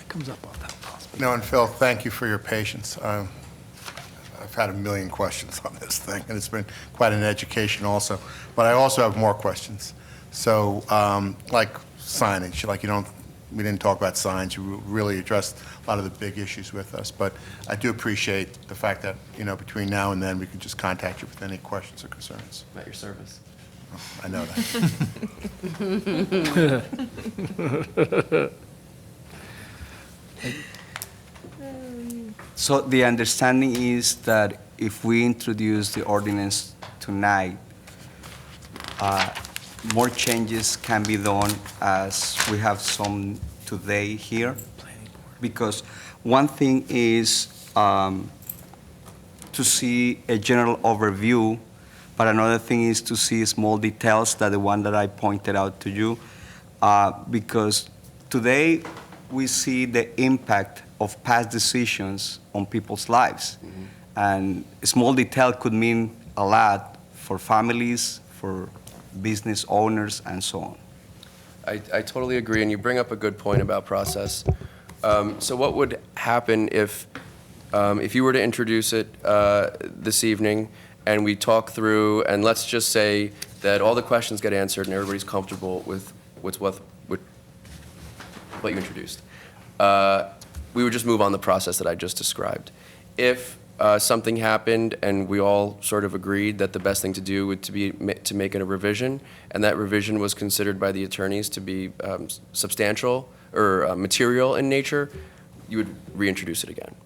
No, and Phil, thank you for your patience. I've had a million questions on this thing, and it's been quite an education also. But I also have more questions. So, like signage, we didn't talk about signs. You really addressed a lot of the big issues with us. But I do appreciate the fact that, between now and then, we can just contact you with any questions or concerns. At your service. I know that. So the understanding is that if we introduce the ordinance tonight, more changes can be done as we have some today here. Because one thing is to see a general overview, but another thing is to see small details, that the one that I pointed out to you. Because today we see the impact of past decisions on people's lives. Mm-hmm. And a small detail could mean a lot for families, for business owners, and so on. I totally agree, and you bring up a good point about process. So what would happen if you were to introduce it this evening, and we talk through, and let's just say that all the questions get answered and everybody's comfortable with what you introduced. We would just move on the process that I just described. If something happened and we all sort of agreed that the best thing to do would to make it a revision, and that revision was considered by the attorneys to be substantial or material in nature, you would reintroduce it again,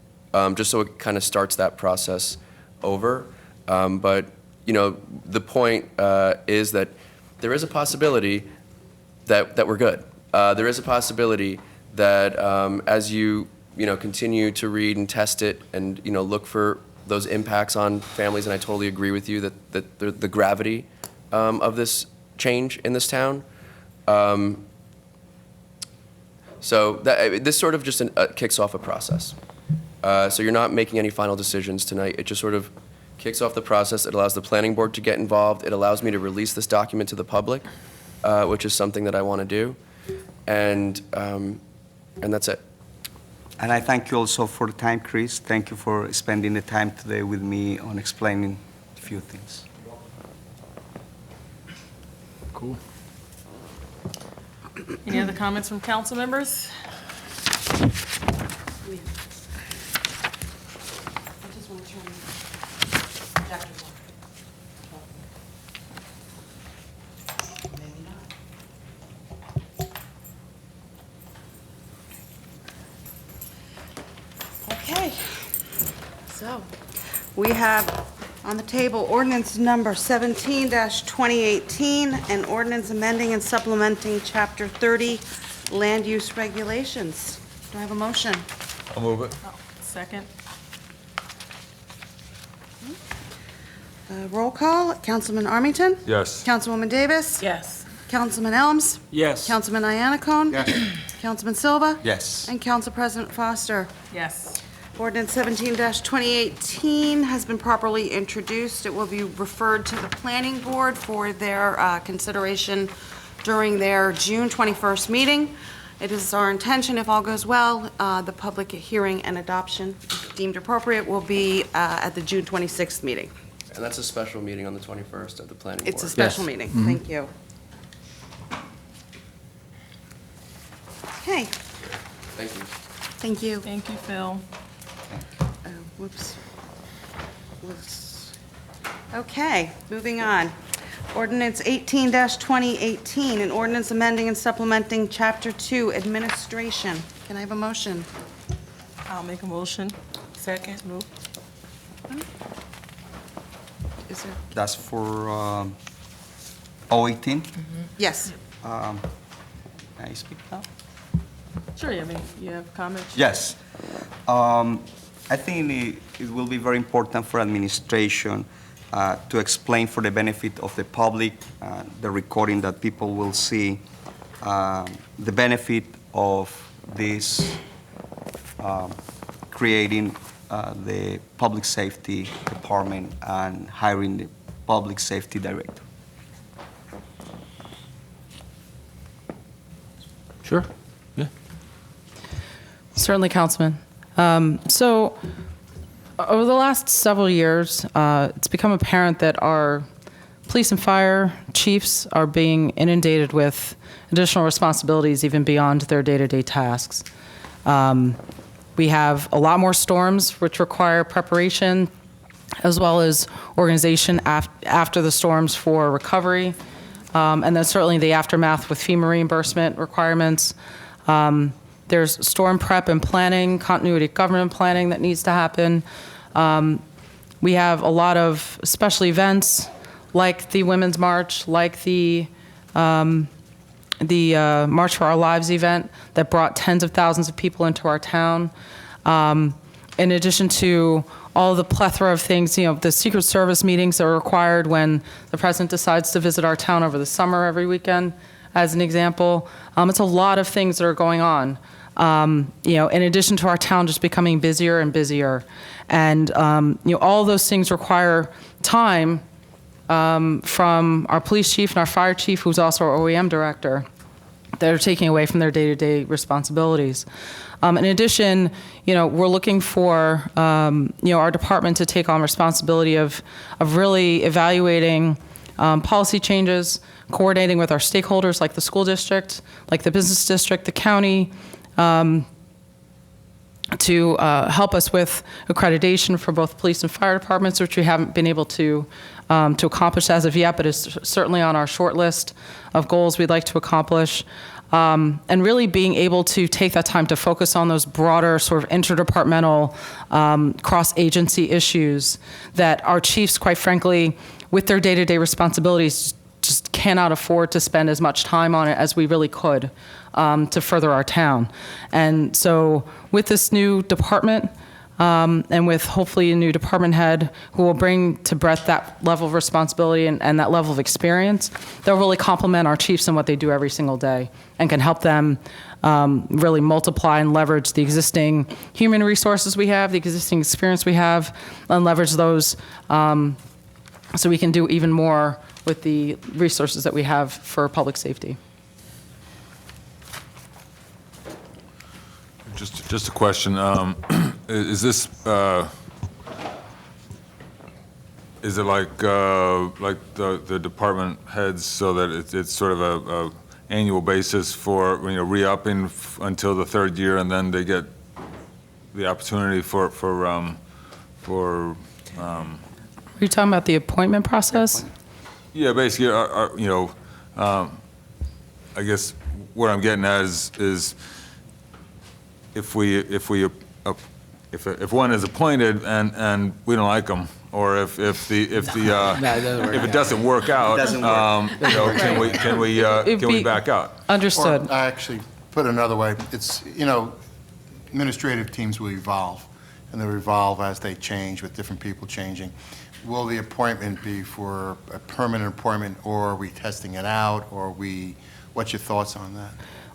just so it kind of starts that process over. But the point is that there is a possibility that we're good. There is a possibility that as you continue to read and test it and look for those impacts on families, and I totally agree with you that the gravity of this change in this town. So this sort of just kicks off a process. So you're not making any final decisions tonight. It just sort of kicks off the process. It allows the planning board to get involved. It allows me to release this document to the public, which is something that I want to do. And that's it. And I thank you also for the time, Chris. Thank you for spending the time today with me on explaining a few things. Cool. Any other comments from council members? Okay. So, we have on the table ordinance number 17-2018, and ordinance amending and supplementing Chapter 30 Land Use Regulations. Do I have a motion? I'll move it. Second. Roll call, Councilman Armington? Yes. Councilwoman Davis? Yes. Councilman Elms? Yes. Councilman Iannacone? Yes. Councilman Silva? Yes. And Council President Foster. Yes. Ordinance 17-2018 has been properly introduced. It will be referred to the Planning Board for their consideration during their June 21st meeting. It is our intention, if all goes well, the public hearing and adoption, if deemed appropriate, will be at the June 26th meeting. And that's a special meeting on the 21st of the planning board. It's a special Yes. meeting. Thank you. Okay, Thank you. thank you. Thank you, Phil. Whoops. Okay, moving on. Ordinance 18-2018, an ordinance amending and supplementing Chapter 2 Administration. Can I have a motion? I'll make a motion. Second. Move. Is there, That's for 018. yes. Can I speak now? Sure, I mean, you have comments? Yes. I think it will be very important for administration to explain for the benefit of the public, the recording that people will see, the benefit of this creating the Public Safety Department and hiring the Public Safety Director. Sure. Yeah. Certainly, Councilman. So over the last several years, it's become apparent that our police and fire chiefs are being inundated with additional responsibilities even beyond their day-to-day tasks. We have a lot more storms which require preparation as well as organization after the storms for recovery, and then certainly the aftermath with FEMA reimbursement requirements. There's storm prep and planning, continuity of government planning that needs to happen. We have a lot of special events like the Women's March, like the March for Our Lives event that brought tens of thousands of people into our town. In addition to all the plethora of things, you know, the Secret Service meetings that are required when the president decides to visit our town over the summer every weekend, as an example. It's a lot of things that are going on. You know, in addition to our town just becoming busier and busier. And, you know, all those things require time from our police chief and our fire chief, who's also our OEM director, that are taking away from their day-to-day responsibilities. In addition, you know, we're looking for, you know, our department to take on responsibility of really evaluating policy changes, coordinating with our stakeholders like the school district, like the business district, the county, to help us with accreditation for both police and fire departments, which we haven't been able to accomplish as of yet, but is certainly on our short list of goals we'd like to accomplish. And really being able to take that time to focus on those broader sort of interdepartmental cross-agency issues that our chiefs, quite frankly, with their day-to-day responsibilities, just cannot afford to spend as much time on it as we really could to further our town. And so with this new department, and with hopefully a new department head who will bring to Brett that level of responsibility and that level of experience, they'll really complement our chiefs in what they do every single day and can help them really multiply and leverage the existing human resources we have, the existing experience we have, and leverage those so we can do even more with the resources that we have for public safety. Just a question. Is this, is it like the department heads so that it's sort of a annual basis for, you know, re-upping until the third year and then they get the opportunity for Are you talking about the appointment process? Yeah, basically, you know, I guess what I'm getting at is if we if one is appointed and we don't like them, or if it doesn't work out, doesn't work. you know, can we back out? Understood. Or I actually, put it another way, it's, you know, administrative teams will evolve, and they'll evolve as they change with different people changing. Will the appointment be for a permanent appointment, or are we testing it out, or what's your thoughts on that?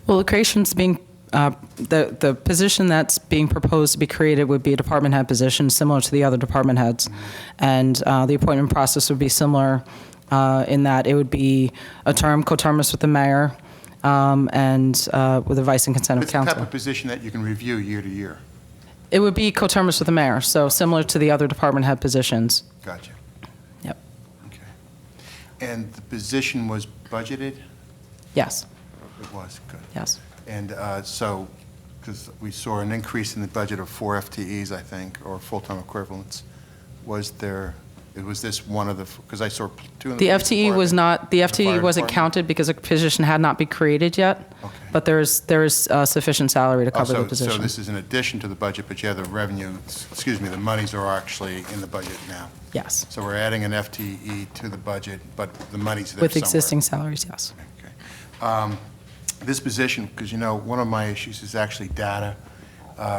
Well, the creation's being, the position that's being proposed to be created would be a department head position, similar to the other department heads. And the appointment process would be similar in that it would be a term coterminous with the mayor and with the vice and consent of It's the type council. of position that you can review year to year. It would be coterminous with the mayor, so similar to the other department head positions. Gotcha. Yep. Okay. And the position was budgeted? Yes, It was, good. yes. And so, because we saw an increase in the budget of 4 FTEs, I think, or full-time equivalents, was this one of the, because I saw 2 in the The police FTE was department, not, the fire FTE wasn't department? counted because a position had not been created yet, Okay. but there is sufficient salary to cover the So position. this is in addition to the budget, but you have the revenue, excuse me, the monies are actually in the budget now. Yes, So we're adding an FTE to the budget, but the money's there with somewhere. existing salaries, yes. Okay. This position, because you know, one of my issues is actually data,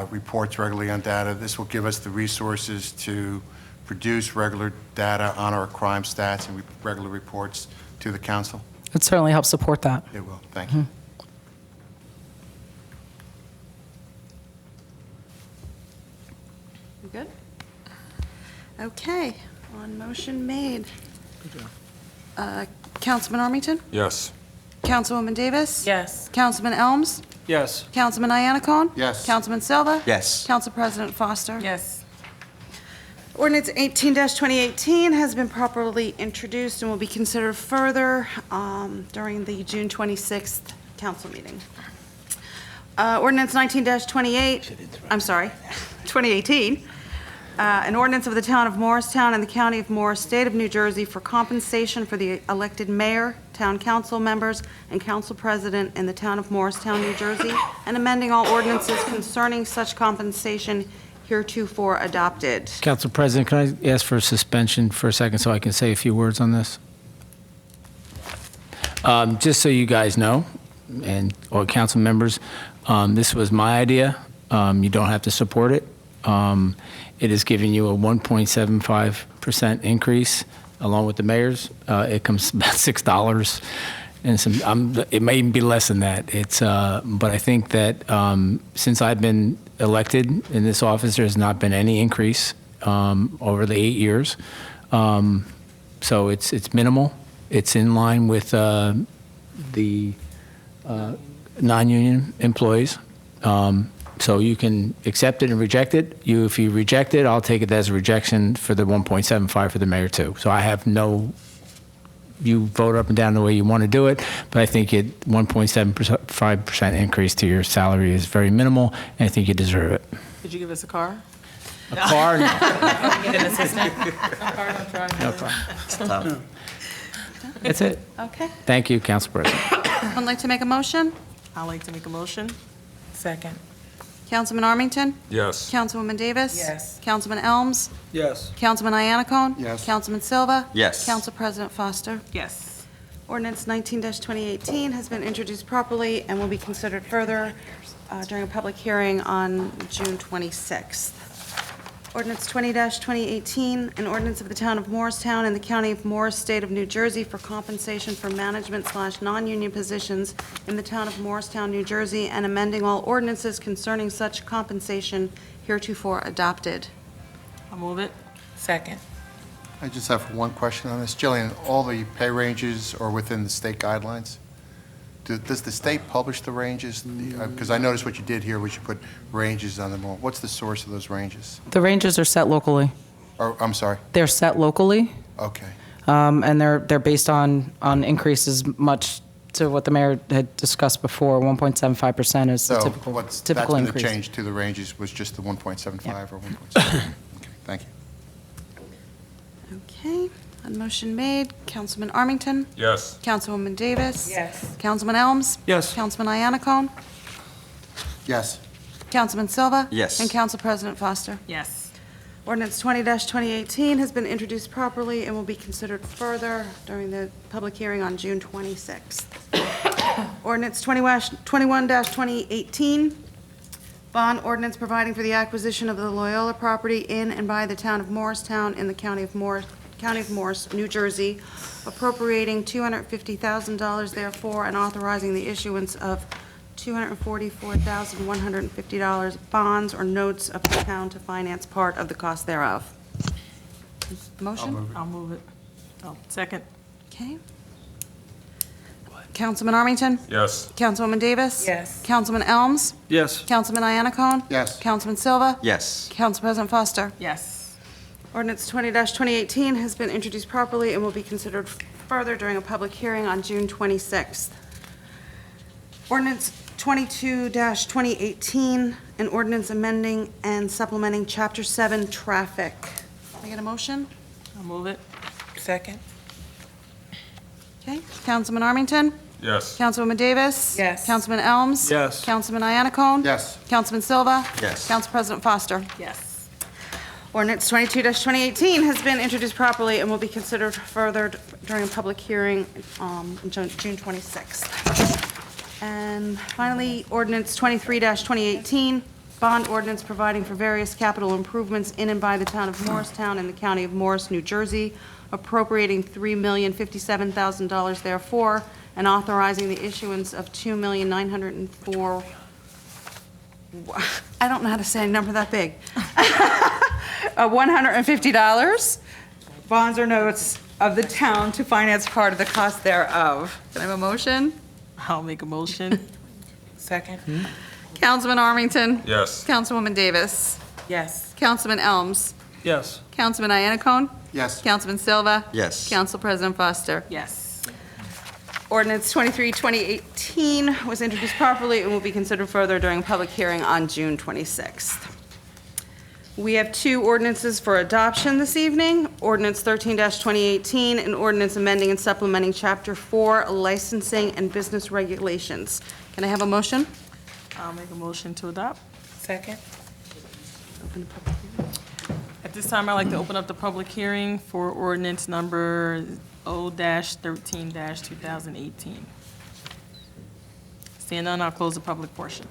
reports regularly on data. This will give us the resources to produce regular data on our crime stats and regular reports to the council. It certainly helps support that. It will, thank you. You good? Okay, on motion made. Councilman Armington? Yes. Councilwoman Davis? Yes. Councilman Elms? Yes. Councilman Ianacon? Yes. Councilman Silva? Yes. Council President Foster? Yes. Ordinance 18-2018 has been properly introduced and will be considered further during the June 26th council meeting. Ordinance 2018, an ordinance of the Town of Morristown and the County of Morris, State of New Jersey for compensation for the elected mayor, town council members, and council president in the Town of Morristown, New Jersey, and amending all ordinances concerning such compensation heretofore adopted. Council President, can I ask for a suspension for a second so I can say a few words on this? Just so you guys know, or council members, this was my idea. You don't have to support it. It is giving you a 1.75% increase along with the mayor's. It comes about $6 and some. It may even be less than that. But I think that since I've been elected in this office, there has not been any increase over the 8 years. So it's minimal. It's in line with the non-union employees. So you can accept it and reject it. If you reject it, I'll take it as a rejection for the 1.75 for the mayor too. So I have you vote up and down the way you want to do it, but I think 1.75% increase to your salary is very minimal, and I think you deserve it. Did you give us a car? A car? No. Get an assistant? A car, don't try. No car. That's it. Okay. Thank you, Council President. Would like to make a motion? I'd like to make a motion. Second. Councilman Armington? Yes. Councilwoman Davis? Yes. Councilman Elms? Yes. Councilman Ianacon? Yes. Councilman Silva? Yes. Council President Foster? Yes. Ordinance 19-2018 has been introduced properly and will be considered further during a public hearing on June 26th. Ordinance 20-2018, an ordinance of the Town of Morristown and the County of Morris, State of New Jersey for compensation for management/non-union positions in the Town of Morristown, New Jersey, and amending all ordinances concerning such compensation heretofore adopted. I'll move it. Second. I just have one question on this. Jillian, all the pay ranges are within the state guidelines? Does the state publish the ranges? Because I noticed what you did here was you put ranges on them all. What's the source of those ranges? The ranges are set locally. Or, I'm sorry. They're set locally, Okay. and they're based on increases much to what the mayor had discussed before. 1.75% is the So typical that's typical been the increase. change to the ranges was just the 1.75 or 1.7? Okay, thank you. Okay, on motion made, Councilman Armington? Yes. Councilwoman Davis? Yes. Councilman Elms? Yes. Councilman Ianacon? Yes. Councilman Silva? Yes. And Council President Foster? Yes. Ordinance 20-2018 has been introduced properly and will be considered further during the public hearing on June 26th. Ordinance 21-2018, bond ordinance providing for the acquisition of the Loyola property in and by the town of Morristown in the County of Morris, New Jersey, appropriating $250,000 therefore and authorizing the issuance of $244,150 bonds or notes of the town to finance part of the cost thereof. Motion? I'll move it. Oh, second. Okay. Councilman Armington? Yes. Councilwoman Davis? Yes. Councilman Elms? Yes. Councilman Iannacone? Yes. Councilman Silva? Yes. Council President Foster? Yes. Ordinance 20-2018 has been introduced properly and will be considered further during a public hearing on June 26th. Ordinance 22-2018, an ordinance amending and supplementing Chapter 7 Traffic. Can I get a motion? I'll move it. Second. Okay. Councilman Armington? Yes. Councilwoman Davis? Yes. Councilman Elms? Yes. Councilman Iannacone? Yes. Councilman Silva? Yes. Council President Foster? Yes. Ordinance 22-2018 has been introduced properly and will be considered further during a public hearing on June 26th. And finally, ordinance 23-2018, bond ordinance providing for various capital improvements in and by the town of Morristown and the county of Morris, New Jersey, appropriating $3,057,000 therefore, and authorizing the issuance of $2,904,000. I don't know how to say a number that big. $150, bonds or notes of the town to finance part of the cost thereof. Can I have a motion? I'll make a motion. Second. Councilman Armington? Yes. Councilwoman Davis? Yes. Councilman Elms? Yes. Councilman Iannacone? Yes. Councilman Silva? Yes. Council President Foster? Yes. Ordinance 23-2018 was introduced properly and will be considered further during a public hearing on June 26th. We have two ordinances for adoption this evening. Ordinance 13-2018, an ordinance amending and supplementing Chapter 4 Licensing and Business Regulations. Can I have a motion? I'll make a motion to adopt. Second. Open the public hearing. At this time, I'd like to open up the public hearing for ordinance number O-13-2018. Seeing none, I'll close the public portion.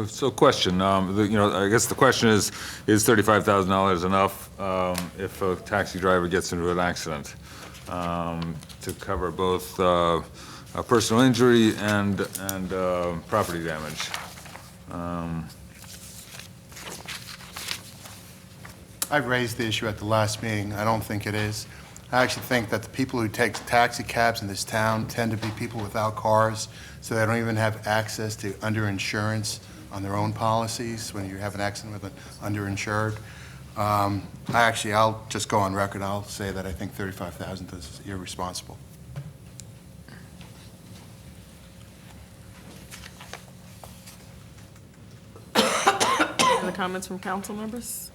So question, I guess the question is $35,000 enough if a taxi driver gets into an accident to cover both personal injury and property damage? I raised the issue at the last meeting. I don't think it is. I actually think that the people who take taxi cabs in this town tend to be people without cars, so they don't even have access to underinsurance on their own policies when you have an accident with an underinsured. I'll just go on record. I'll say that I think $35,000 is irresponsible. Other comments from council members?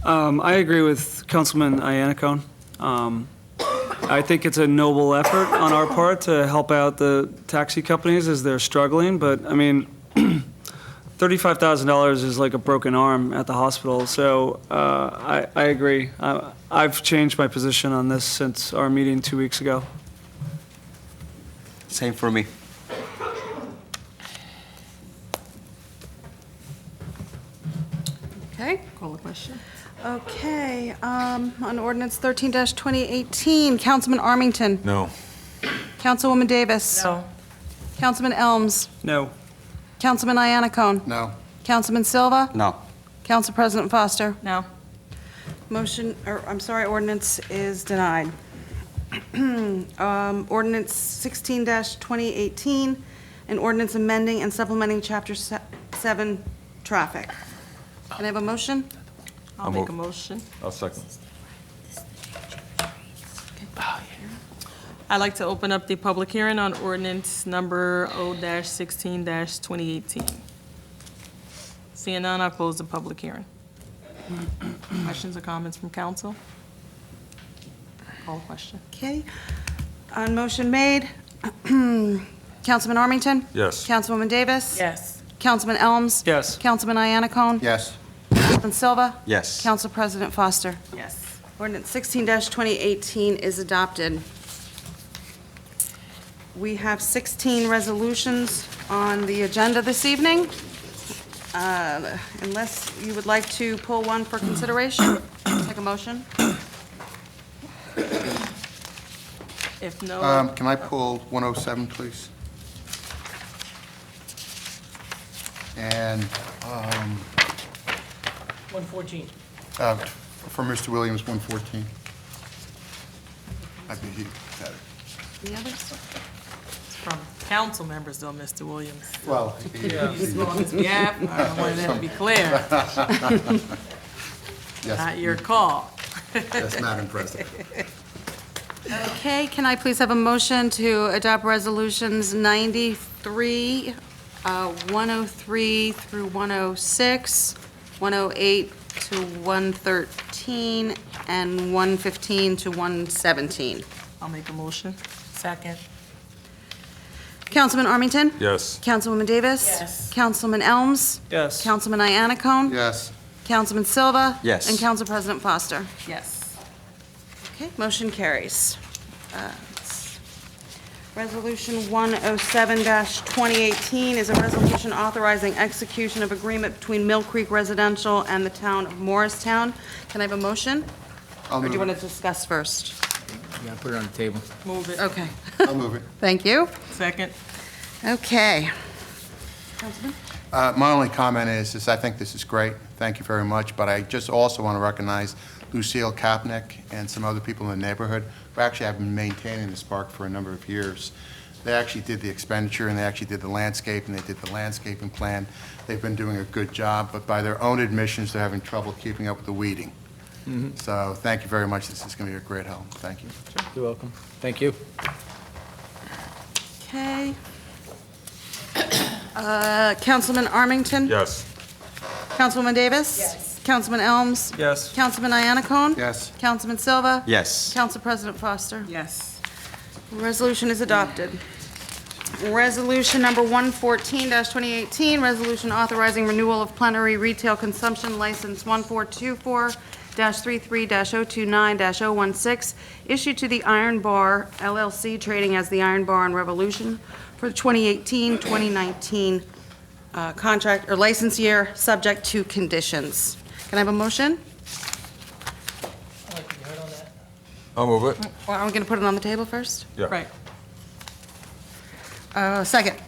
I agree with Councilman Iannacone. I think it's a noble effort on our part to help out the taxi companies as they're struggling, but, I mean, $35,000 is like a broken arm at the hospital, so I agree. I've changed my position on this since our meeting 2 weeks ago. Same for me. Okay. Call the question. Okay, on ordinance 13-2018, Councilman Armington? No. Councilwoman Davis? No. Councilman Elms? No. Councilman Iannacone? No. Councilman Silva? No. Council President Foster? No. Ordinance is denied. Ordinance 16-2018, an ordinance amending and supplementing Chapter 7 Traffic. Can I have a motion? I'll make a motion. I'll second. I'd like to open up the public hearing on ordinance number O-16-2018. Seeing none, I'll close the public hearing. Questions or comments from council? Call the question. Okay. On motion made, Councilman Armington? Yes. Councilwoman Davis? Yes. Councilman Elms? Yes. Councilman Iannacone? Yes. Councilman Silva? Yes. Council President Foster? Yes. Ordinance 16-2018 is adopted. We have 16 resolutions on the agenda this evening. Unless you would like to pull one for consideration, take a motion. If no, Can I pull 107, please? And 114. for Mr. Williams, 114. I think he had it. The others? It's from council members though, Mr. Williams. Well, He's on his behalf. I wanted that to be clear. Not your call. Yes, Madam President. Okay, can I please have a motion to adopt resolutions 93, 103 through 106, 108 to 113, and 115 to 117? I'll make a motion. Second. Councilman Armington? Yes. Councilwoman Davis? Yes. Councilman Elms? Yes. Councilman Iannacone? Yes. Councilman Silva? Yes. And Council President Foster? Yes. Okay, motion carries. Resolution 107-2018 is a resolution authorizing execution of agreement between Mill Creek Residential and the town of Morristown. Can I have a motion? I'll Or do you move want to discuss first? You gotta put it on the table. Move it. Okay, it. I'll move it. thank you. Second. Okay. Councilman? My only comment is I think this is great. Thank you very much. But I just also want to recognize Lucille Kapnick and some other people in the neighborhood who actually have been maintaining this park for a number of years. They actually did the expenditure, and they actually did the landscape, and they did the landscaping plan. They've been doing a good job, but by their own admissions, they're having trouble keeping up with the weeding. So thank you very much. This is going to be a great help. Thank you. You're welcome. Thank you. Okay. Councilman Armington? Yes. Councilwoman Davis? Yes. Councilman Elms? Yes. Councilman Iannacone? Yes. Councilman Silva? Yes. Council President Foster? Yes. Resolution is adopted. Resolution number 114-2018, resolution authorizing renewal of plenary retail consumption license 1424-33-029-016, issued to the Iron Bar LLC, trading as the Iron Bar on Revolution, for the 2018-2019 contract or license year, subject to conditions. Can I have a motion? I'll move it. Well, are we going to put it on the table first? Yeah. Right. Second.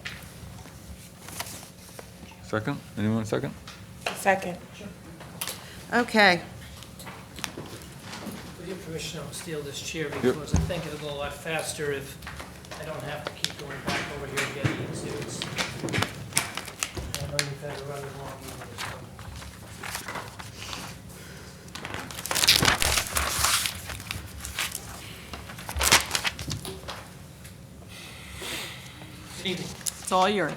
Second? Anyone second? Second. Okay. With your permission, I'll steal this chair because I think it'll go a lot faster if I don't have to keep going back over here and getting exhibits. I know you've had a rather long evening. Good evening. It's all yours.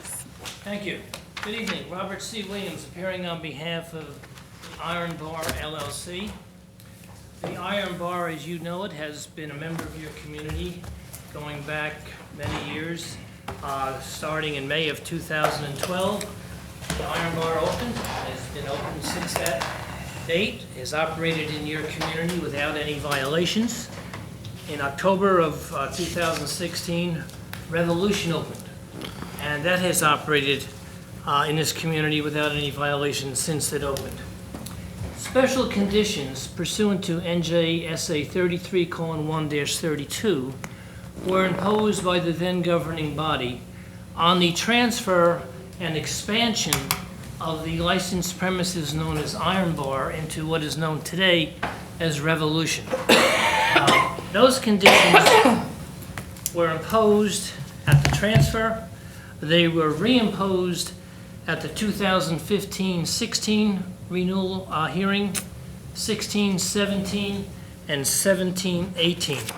Thank you. Good evening. Robert C. Williams, appearing on behalf of the Iron Bar LLC. The Iron Bar, as you know it, has been a member of your community going back many years, starting in May of 2012. The Iron Bar opened, has been open since that date, has operated in your community without any violations. In October of 2016, Revolution opened, and that has operated in this community without any violations since it opened. Special conditions pursuant to NJSA 33:1-32 were imposed by the then governing body on the transfer and expansion of the licensed premises known as Iron Bar into what is known today as Revolution. Those conditions were imposed at the transfer. They were reimposed at the 2015-16 renewal hearing, 16-17, and 17-18.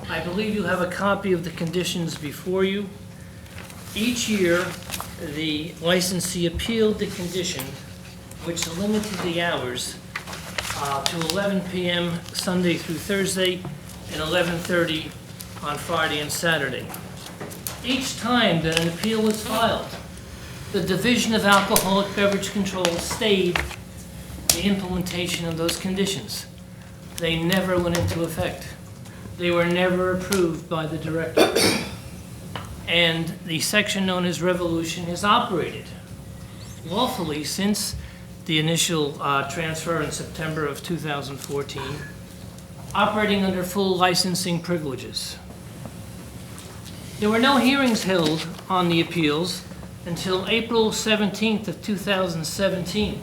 I believe you have a copy of the conditions before you. Each year, the licensee appealed the condition, which limited the hours to 11 p.m. Sunday through Thursday and 11:30 on Friday and Saturday. Each time that an appeal was filed, the Division of Alcoholic Beverage Control stayed the implementation of those conditions. They never went into effect. They were never approved by the director. And the section known as Revolution has operated lawfully since the initial transfer in September of 2014, operating under full licensing privileges. There were no hearings held on the appeals until April 17th of 2017.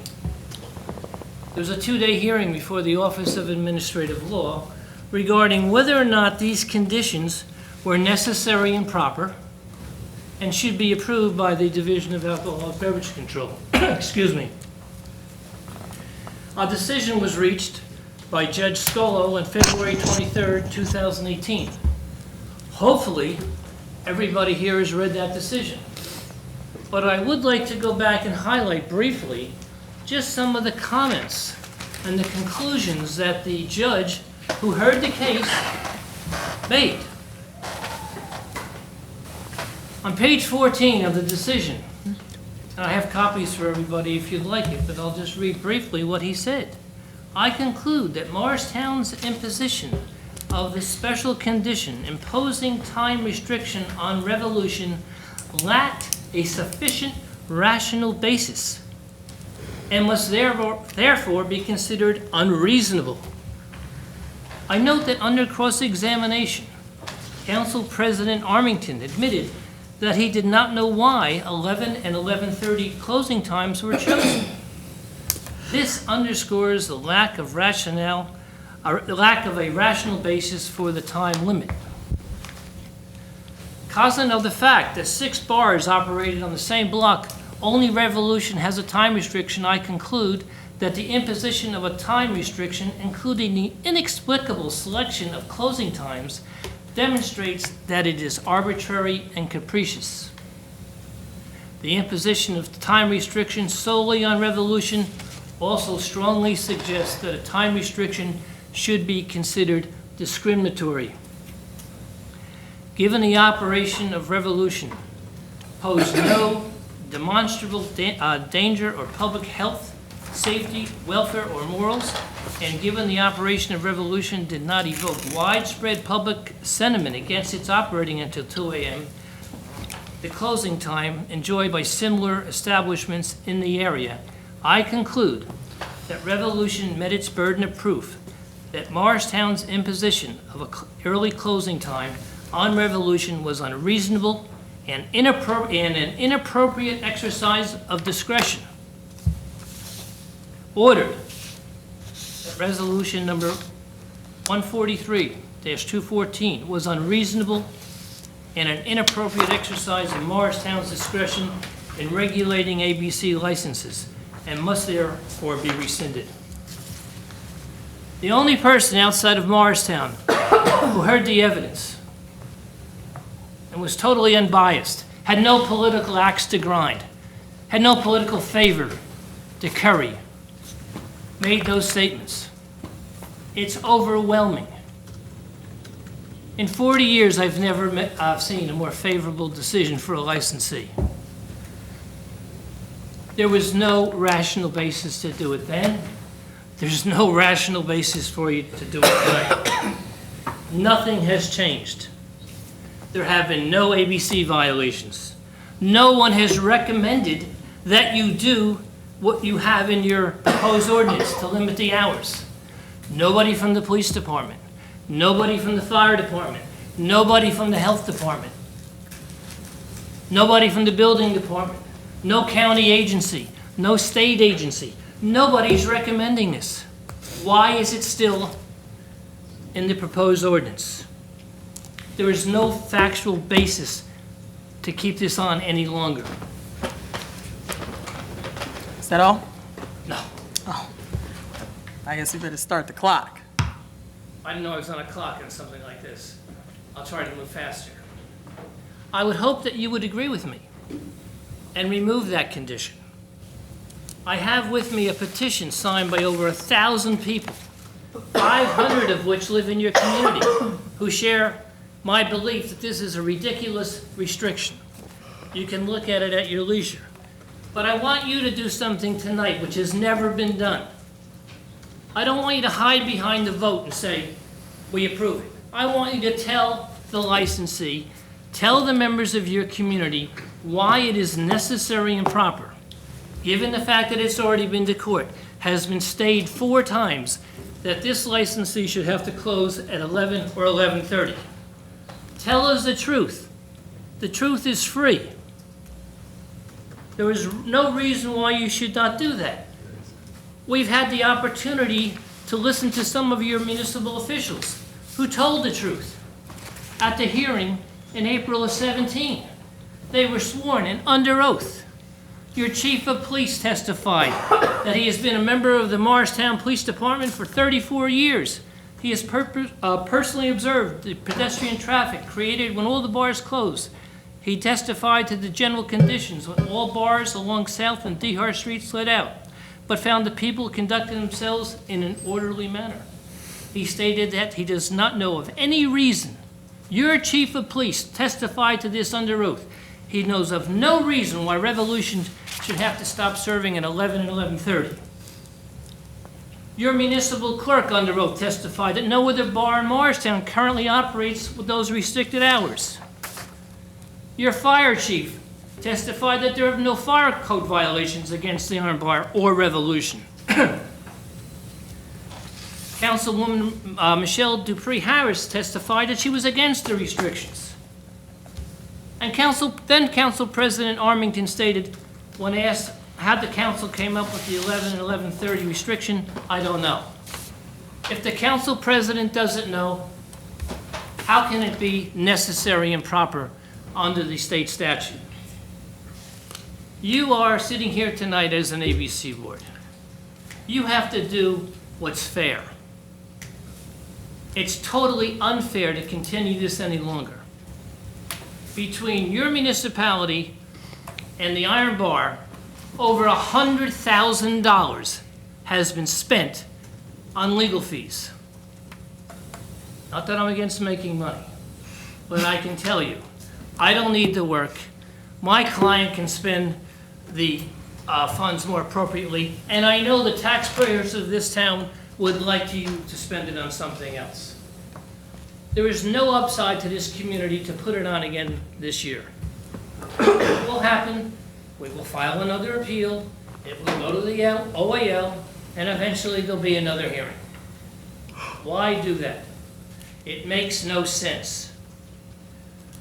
There was a two-day hearing before the Office of Administrative Law regarding whether or not these conditions were necessary and proper and should be approved by the Division of Alcoholic Beverage Control. Excuse me. A decision was reached by Judge Scolo on February 23rd, 2018. Hopefully, everybody here has read that decision. But I would like to go back and highlight briefly just some of the comments and the conclusions that the judge who heard the case made. On page 14 of the decision, and I have copies for everybody if you'd like it, but I'll just read briefly what he said. I conclude that Morristown's imposition of the special condition imposing time restriction on Revolution lacked a sufficient rational basis and must therefore be considered unreasonable. I note that under cross-examination, Council President Armington admitted that he did not know why 11 and 11:30 closing times were chosen. This underscores the lack of a rational basis for the time limit. Cognizant of the fact that 6 bars operated on the same block, only Revolution has a time restriction, I conclude that the imposition of a time restriction, including the inexplicable selection of closing times, demonstrates that it is arbitrary and capricious. The imposition of time restriction solely on Revolution also strongly suggests that a time restriction should be considered discriminatory. Given the operation of Revolution posed no demonstrable danger or public health, safety, welfare, or morals, and given the operation of Revolution did not evoke widespread public sentiment against its operating until 2 a.m., the closing time enjoyed by similar establishments in the area, I conclude that Revolution met its burden of proof that Morristown's imposition of an early closing time on Revolution was unreasonable and an inappropriate exercise of discretion. Ordered that resolution number 143-214 was unreasonable and an inappropriate exercise of Morristown's discretion in regulating ABC licenses and must therefore be rescinded. The only person outside of Morristown who heard the evidence and was totally unbiased, had no political axe to grind, had no political favor to curry, made those statements. It's overwhelming. In 40 years, I've never seen a more favorable decision for a licensee. There was no rational basis to do it then. There's no rational basis for you to do it tonight. Nothing has changed. There have been no ABC violations. No one has recommended that you do what you have in your proposed ordinance to limit the hours. Nobody from the police department, nobody from the fire department, nobody from the health department, nobody from the building department, no county agency, no state agency. Nobody's recommending this. Why is it still in the proposed ordinance? There is no factual basis to keep this on any longer. Is that all? No. Oh. I guess you better start the clock. I didn't know I was on a clock on something like this. I'll try to move faster. I would hope that you would agree with me and remove that condition. I have with me a petition signed by over 1,000 people, 500 of which live in your community, who share my belief that this is a ridiculous restriction. You can look at it at your leisure. But I want you to do something tonight which has never been done. I don't want you to hide behind the vote and say, we approve it. I want you to tell the licensee, tell the members of your community why it is necessary and proper, given the fact that it's already been to court, has been stayed 4 times, that this licensee should have to close at 11 or 11:30. Tell us the truth. The truth is free. There is no reason why you should not do that. We've had the opportunity to listen to some of your municipal officials who told the truth at the hearing in April of 17. They were sworn and under oath. Your chief of police testified that he has been a member of the Morristown Police Department for 34 years. He has personally observed the pedestrian traffic created when all the bars closed. He testified to the general conditions when all bars along South and DeHart Streets let out, but found the people conducting themselves in an orderly manner. He stated that he does not know of any reason. Your chief of police testified to this under oath. He knows of no reason why Revolution should have to stop serving at 11 and 11:30. Your municipal clerk under oath testified that no other bar in Morristown currently operates with those restricted hours. Your fire chief testified that there are no fire code violations against the Iron Bar or Revolution. Councilwoman Michelle Dupree Harris testified that she was against the restrictions. And then Council President Armington stated, when asked how the council came up with the 11 and 11:30 restriction, I don't know. If the council president doesn't know, how can it be necessary and proper under the state statute? You are sitting here tonight as an ABC board. You have to do what's fair. It's totally unfair to continue this any longer. Between your municipality and the Iron Bar, over $100,000 has been spent on legal fees. Not that I'm against making money, but I can tell you, I don't need the work. My client can spend the funds more appropriately, and I know the taxpayers of this town would like you to spend it on something else. There is no upside to this community to put it on again this year. What will happen? We will file another appeal, it will go to the OAL, and eventually there'll be another hearing. Why do that? It makes no sense.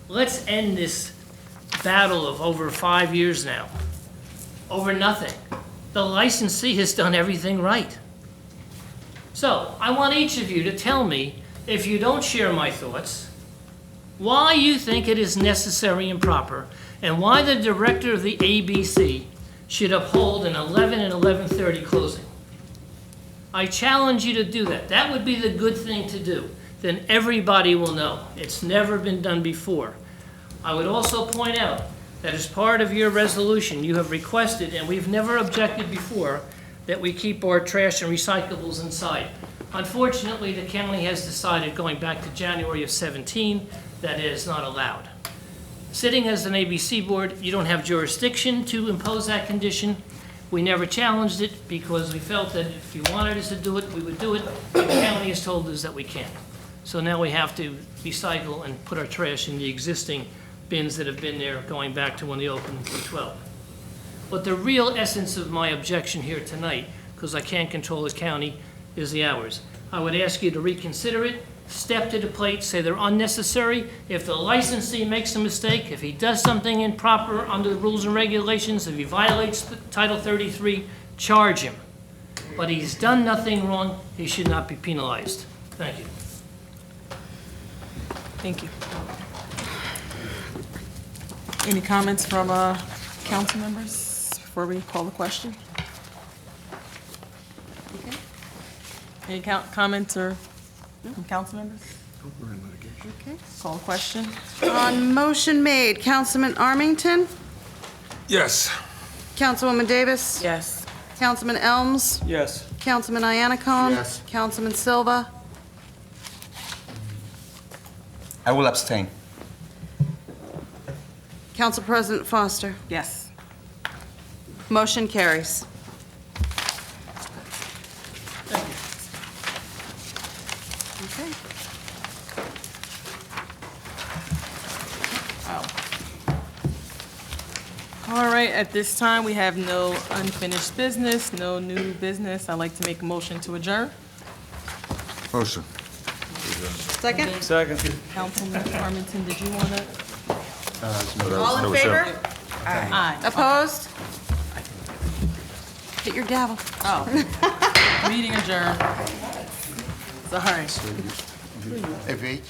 Let's end this battle of over 5 years now, over nothing. The licensee has done everything right. So, I want each of you to tell me, if you don't share my thoughts, why you think it is necessary and proper, and why the director of the ABC should uphold an 11 and 11:30 closing. I challenge you to do that. That would be the good thing to do. Then everybody will know. It's never been done before. I would also point out that as part of your resolution, you have requested, and we've never objected before, that we keep our trash and recyclables inside. Unfortunately, the county has decided, going back to January of 17, that it is not allowed. Sitting as an ABC board, you don't have jurisdiction to impose that condition. We never challenged it because we felt that if you wanted us to do it, we would do it. The county has told us that we can't. So now we have to recycle and put our trash in the existing bins that have been there going back to when they opened in 12. But the real essence of my objection here tonight, because I can't control the county, is the hours. I would ask you to reconsider it, step to the plate, say they're unnecessary. If the licensee makes a mistake, if he does something improper under the rules and regulations, if he violates Title 33, charge him. But he's done nothing wrong, he should not be penalized. Thank you. Thank you. Any comments from council members before we call the question? Okay. Any comments or from council members? Okay, call the question. On motion made, Councilman Armington? Yes. Councilwoman Davis? Yes. Councilman Elms? Yes. Councilman Iannacone? Yes. Councilman Silva? I will abstain. Council President Foster. Yes. Motion carries. Okay. All right, at this time, we have no unfinished business, no new business. I'd like to make a motion to adjourn. Motion. Second? Second. Councilman Armington, did you want to? All in favor? Aye. Opposed? Hit your gavel. Oh. Meeting adjourned. Sorry. FH?